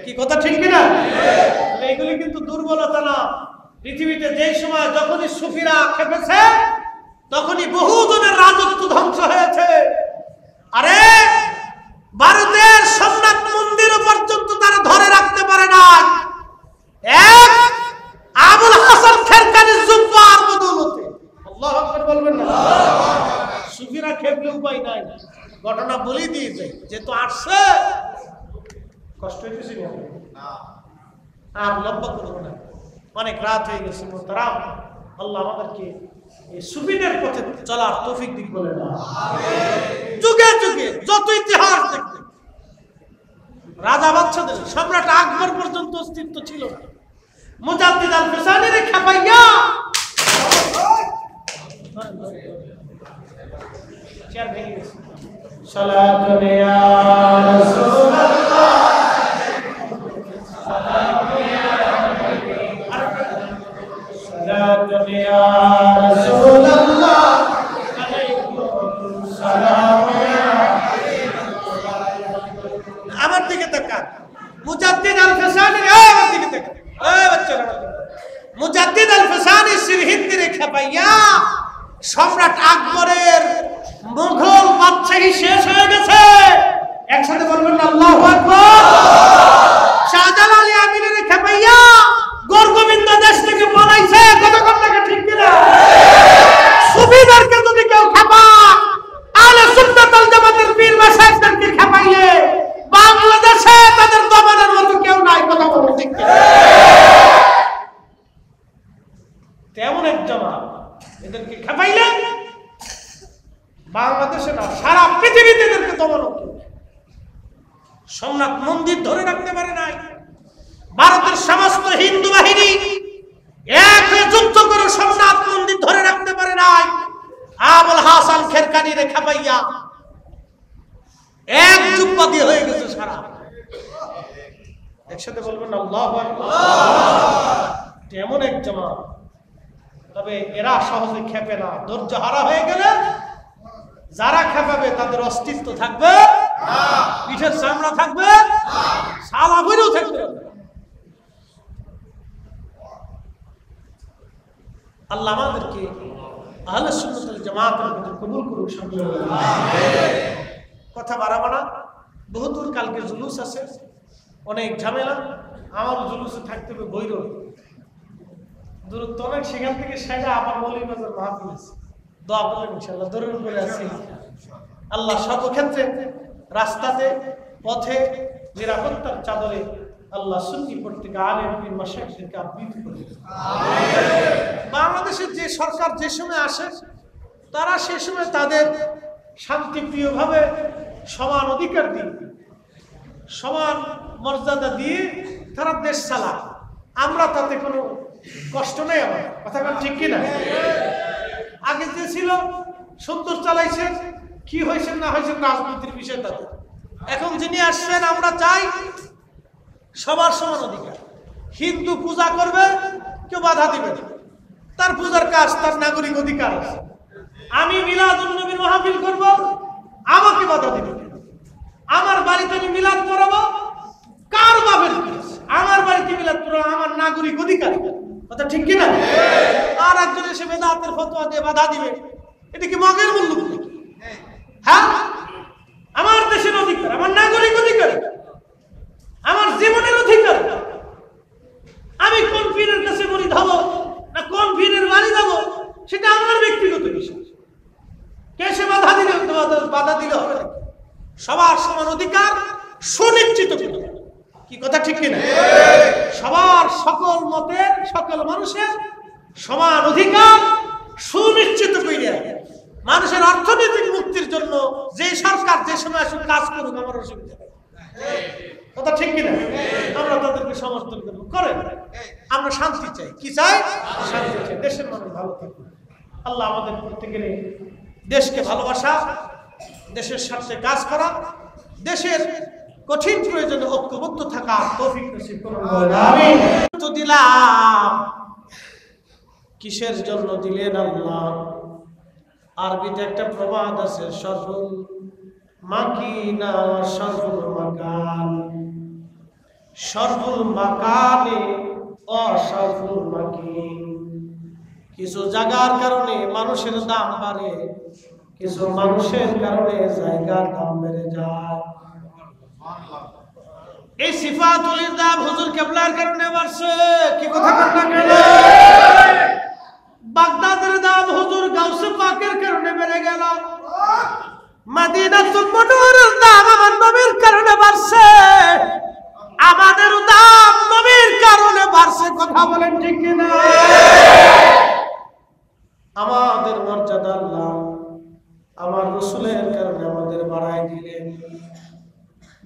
[SPEAKER 1] কি কথা ঠিক কিনা? এগুলি কিন্তু দুর্বলতা না। পৃথিবীতে যে সময় যখনই সুফিরা খেপেছে তখনই বহুজনের রাজত্ব ধ্বংস হয়েছে। আরে ভারতের সোমনাথ মন্দির পর্যন্ত তারা ধরে রাখতে পারে না। এক আবুল হাসান খেরকানির জুব্বার বদৌলতে। আল্লাহু আকবার বলবেন না? সুফিরা খেপলে উপায় নাই, ঘটনা বলেই দিয়ে যায়, যেহেতু আসছে কষ্ট হইতেছি না, আর লম্বা করবো না, অনেক রাত হয়ে গেছে। মোহতারাম, আল্লাহ আমাদেরকে এই সুফিদের পথে চলার তৌফিক দিক বলে না। যুগে যুগে যত ইতিহাস দেখবে, রাজা বাদশাদের, সম্রাট আকবর পর্যন্ত অস্তিত্ব ছিল না। মুজাদ্দিদ আল ফিসানির খেপাইয়া চেয়ার ভেঙে গেছে। সালাতুন ইয়া রাসূলুল্লাহ, সালাতুন ইয়া রাসূলুল্লাহ, আলাইকুম সালাম। আমার দিকে তাকান। মুজাদ্দিদ আল ফিসানি, আমার দিকে তাকান। এই বাচ্চারা, মুজাদ্দিদ আল ফিসানি সিরহিন্দির খেপাইয়া সম্রাট আকবরের মুঘল বাদশাহী শেষ হয়ে গেছে। একসাথে বলবেন না আল্লাহু আকবার। শাহজালাল আমিনের খেপাইয়া গোরগোবিন্দ দেশ থেকে পালাইছে। কতক্ষণ লাগে ঠিক কিনা? সুফিদেরকে যদি কেউ খেপা, আহলে সুন্নাত ওয়াল জামাতের পীর মাশায়েখদেরকে খেপাইলে বাংলাদেশে তাদের দমনের মতো কেউ নাই। কথা বলুন ঠিক কিনা? তেমন এক জামাত, এদেরকে খেপাইলে বাংলাদেশে না, সারা পৃথিবীতে এদেরকে দমন হতো। সোমনাথ মন্দির ধরে রাখতে পারে নাই। ভারতের সমস্ত হিন্দু বাহিনী এক হয়ে যুদ্ধ করে সোমনাথ মন্দির ধরে রাখতে পারে নাই। আবুল হাসান খেরকানি রে খেপাইয়া এক যুগপতি হয়ে গেছে সারা। একসাথে বলবেন আল্লাহু আকবার। এমন এক জামাত, তবে এরা সহজে খেপে না। ধৈর্য হারা হয়ে গেলে যারা খেপাবে তাদের অস্তিত্ব থাকবে না, পিঠের চামড়া থাকবে না, সালা বইরেও থাকবে না। আল্লাহ আমাদেরকে আহলে সুন্নাত ওয়াল জামাতের মধ্যে কবুল করুন। সকলে কথা বাড়াবো না, বহুদূর কালকে জুলুস আছে, অনেক ঝামেলা। আমার জুলুসে থাকতে হবে ভৈরব, দূরত্ব অনেক, সেখান থেকে সেটা আবার মৌলিকবাজার মাহফিল আছে। দোয়া করবেন ইনশাআল্লাহ, দরুদ করে আছি। আল্লাহ সর্বক্ষেত্রে, রাস্তাতে, পথে নিরাপত্তার চাদরে আল্লাহ সুন্নি পত্রিকা আলেম পীর মাশায়েখদেরকে আবৃত করে। বাংলাদেশের যে সরকার যে সময় আসে, তারা সে সময় তাদের শান্তিপ্রিয়ভাবে সমান অধিকার দিয়ে, সমান মর্যাদা দিয়ে তারা দেশ চালায়। আমরা তাতে কোনো কষ্ট নেই। আমার কথা ঠিক কিনা? আগে যে ছিল সুন্দর চালাইছে, কি হয়েছে না হয়েছে রাজনীতির বিষয় তাদের। এখন যিনি আসছেন, আমরা চাই সবার সমান অধিকার। হিন্দু পূজা করবে, কেউ বাধা দিবে না, তার পূজার কাজ, তার নাগরিক অধিকার আছে। আমি মিলাদুন নবীর মাহফিল করব, আমাকে বাধা দিবে না। আমার বাড়িতে আমি মিলাদ পড়াবো, কার বাবের আমার বাড়িতে মিলাদ পড়াবো, আমার নাগরিক অধিকার। কথা ঠিক কিনা? আর একজন এসে বেদাতের ফতোয়া দিয়ে বাধা দিবে, এটা কি মগের মূল্য? হ্যাঁ, আমার দেশের অধিকার, আমার নাগরিক অধিকার, আমার জীবনের অধিকার। আমি কোন পীরের কাছে মুরিদ হব না কোন পীরের বাড়ি যাব, সেটা আমার ব্যক্তিগত বিষয়। কে সে বাধা দিলে বাধা দিলে হবে না। সবার সমান অধিকার সুনিশ্চিত করতে হবে। কি কথা ঠিক কিনা? সবার, সকল মতের, সকল মানুষের সমান অধিকার সুনিশ্চিত করিয়া মানুষের অর্থনৈতিক মুক্তির জন্য যে সরকার যে সময় আসলে কাজ করুক, আমার অসুবিধা নেই। কথা ঠিক কিনা? আমরা তাদেরকে সমর্থন করবো, করেন। আমরা শান্তি চাই। কি চাই? শান্তি চাই। দেশের মানুষ ভালো থাকুক। আল্লাহ আমাদের প্রত্যেকের দেশকে ভালোবাসা, দেশের স্বার্থে কাজ করা, দেশের কঠিন প্রয়োজনে ঐক্যবদ্ধ থাকা তৌফিক নসিব করুন। আমিন। তো দিলাম, কিসের জন্য দিলেন আল্লাহ? আরবিতে একটা প্রবাদ আছে, সরফুল মাকিনা সরফুল মাকান, সরফুল মাকানে অসরফুল মাকিন। কিছু জায়গার কারণে মানুষের দাম বাড়ে, কিছু মানুষের কারণে জায়গার দাম বেড়ে যায়। এই সিফাতুলের দাম হুজুর কেবলার কারণে বাড়ছে। কি কথা বলনা কেন? বাগদাদের দাম হুজুর গাউসে পাকের কারণে বেড়ে গেল। মদিনাতুল মুনওয়ারার দাম আমার নবীর কারণে বাড়ছে। আমাদের দাম নবীর কারণে বাড়ছে। কথা বলেন ঠিক কিনা? আমাদের মর্যাদা আল্লাহ আমার রাসূলের কারণে আমাদের বাড়াই দিলেন।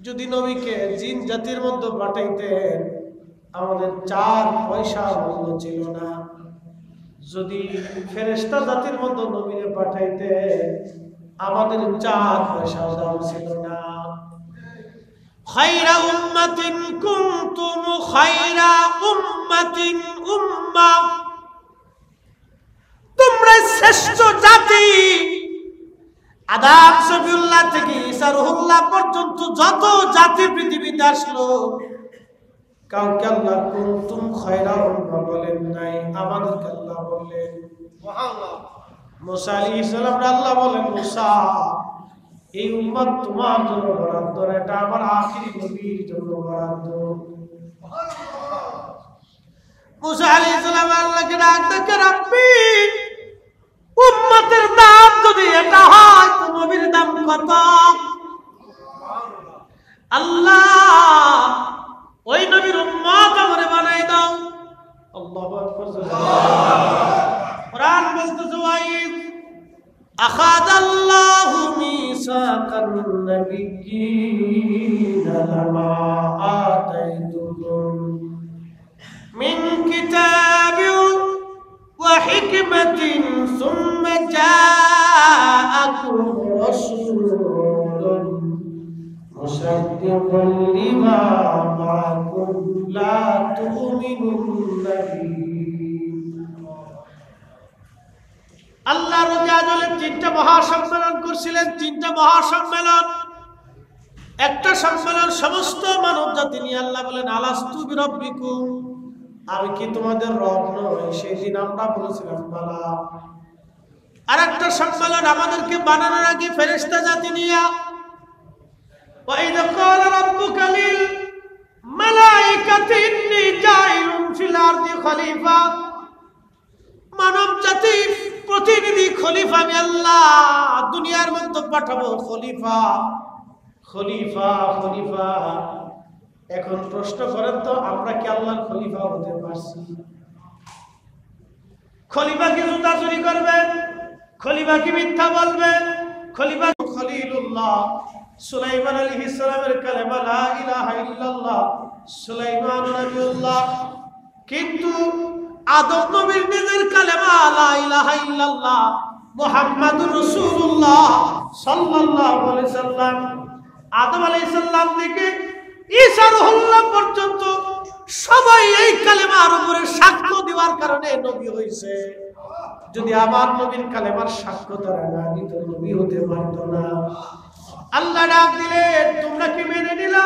[SPEAKER 1] যদি নবীকে জিন জাতির মধ্যে পাঠাইতেন, আমাদের 4 পয়সা মূল্য ছিল না। যদি ফেরেশতা জাতির মধ্যে নবীকে পাঠাইতেন, আমাদের 4 পয়সা দাম ছিল না। খায়রা উম্মাতিন কুনতুম খায়রা উম্মাতিন উম্মাহ, তোমরা শ্রেষ্ঠ জাতি। আদম সফিউল্লাহ থেকে ঈসা রুহুল্লাহ পর্যন্ত যত জাতি পৃথিবীতে আসলো, কাউকে আল্লাহ কুনতুম খায়রা উম্মাহ বলেন নাই, আমাদেরকে আল্লাহ বললেন। সুবহানাল্লাহ। মুসা আলাইহিস সালাম আল্লাহ বলেন, মুসা এই উম্মত তোমার জন্য বরাদ্দ, এটা আমার আখিরি নবীর জন্য বরাদ্দ। সুবহানাল্লাহ। মুসা আলাইহিস সালাম আল্লাহকে ডাক দেখে, রাব্বি উম্মতের দাম যদি এটা হয় তো নবীর দাম কত? আল্লাহ ওই নবীর উম্মত আমারে বানাই দাও। আল্লাহু আকবার। কোরআন বলতেছে, ওয়াইদ আখাযাল্লাহু মিসাকান নাবিয়্যিনা লামা আতাইতুকুম মিন কিতাবিন ওয়া হিকমাতিন সুম্মা জাআকুম রাসূলুন মুসাদ্দিকুন লিমা মা'াকুম লা তু'মিনুন্না বিহি। আল্লাহ রাজুলের 3টা মহাসম্মেলন করছিলেন। 3টা মহাসম্মেলন, একটা সম্মেলন সমস্ত মানব জাতি নিয়ে। আল্লাহ বলেন, আলাস্তু বিরাব্বিকুম, আমি কি তোমাদের রব নই? সেই দিন আমরা বলেছিলাম বালা। আর একটা সম্মেলন আমাদেরকে বানানোর আগে ফেরেশতা জাতি নিয়ে। وإذ قال ربك للملائكة إني جاعل في الأرض خليفة মানব জাতির প্রতিনিধি খলিফা আমি আল্লাহ দুনিয়ার মধ্যে পাঠাবো খলিফা খলিফা খলিফা এখন প্রশ্ন করেন তো আমরা কি আল্লাহর খলিফা হতে পারছি খলিফা কি জুতা চুরি করবে খলিফা কি মিথ্যা বলবে খলিফা খলিলুল্লাহ সুলাইমান আলাইহিস সালামের কালেমা লা ইলাহা ইল্লাল্লাহ সুলাইমান নবিয়ুল্লাহ কিন্তু আদম নবীর নিজের কালেমা লা ইলাহা ইল্লাল্লাহ মুহাম্মাদুর রাসূলুল্লাহ সাল্লাল্লাহু আলাইহি সাল্লাম আদম আলাইহিস সালাম থেকে ঈসা রুহুল্লাহ পর্যন্ত সবাই এই কালেমার উপরে সাক্ষ্য দেওয়ার কারণে নবী হইছে যদি আমার নবীর কালেমার সাক্ষ্য তারা না দিত নবী হতে পারতো না আল্লাহ ডাক দিলেন তোমরা কি মেনে নিলা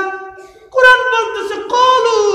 [SPEAKER 1] কোরআন বলতেছে কলু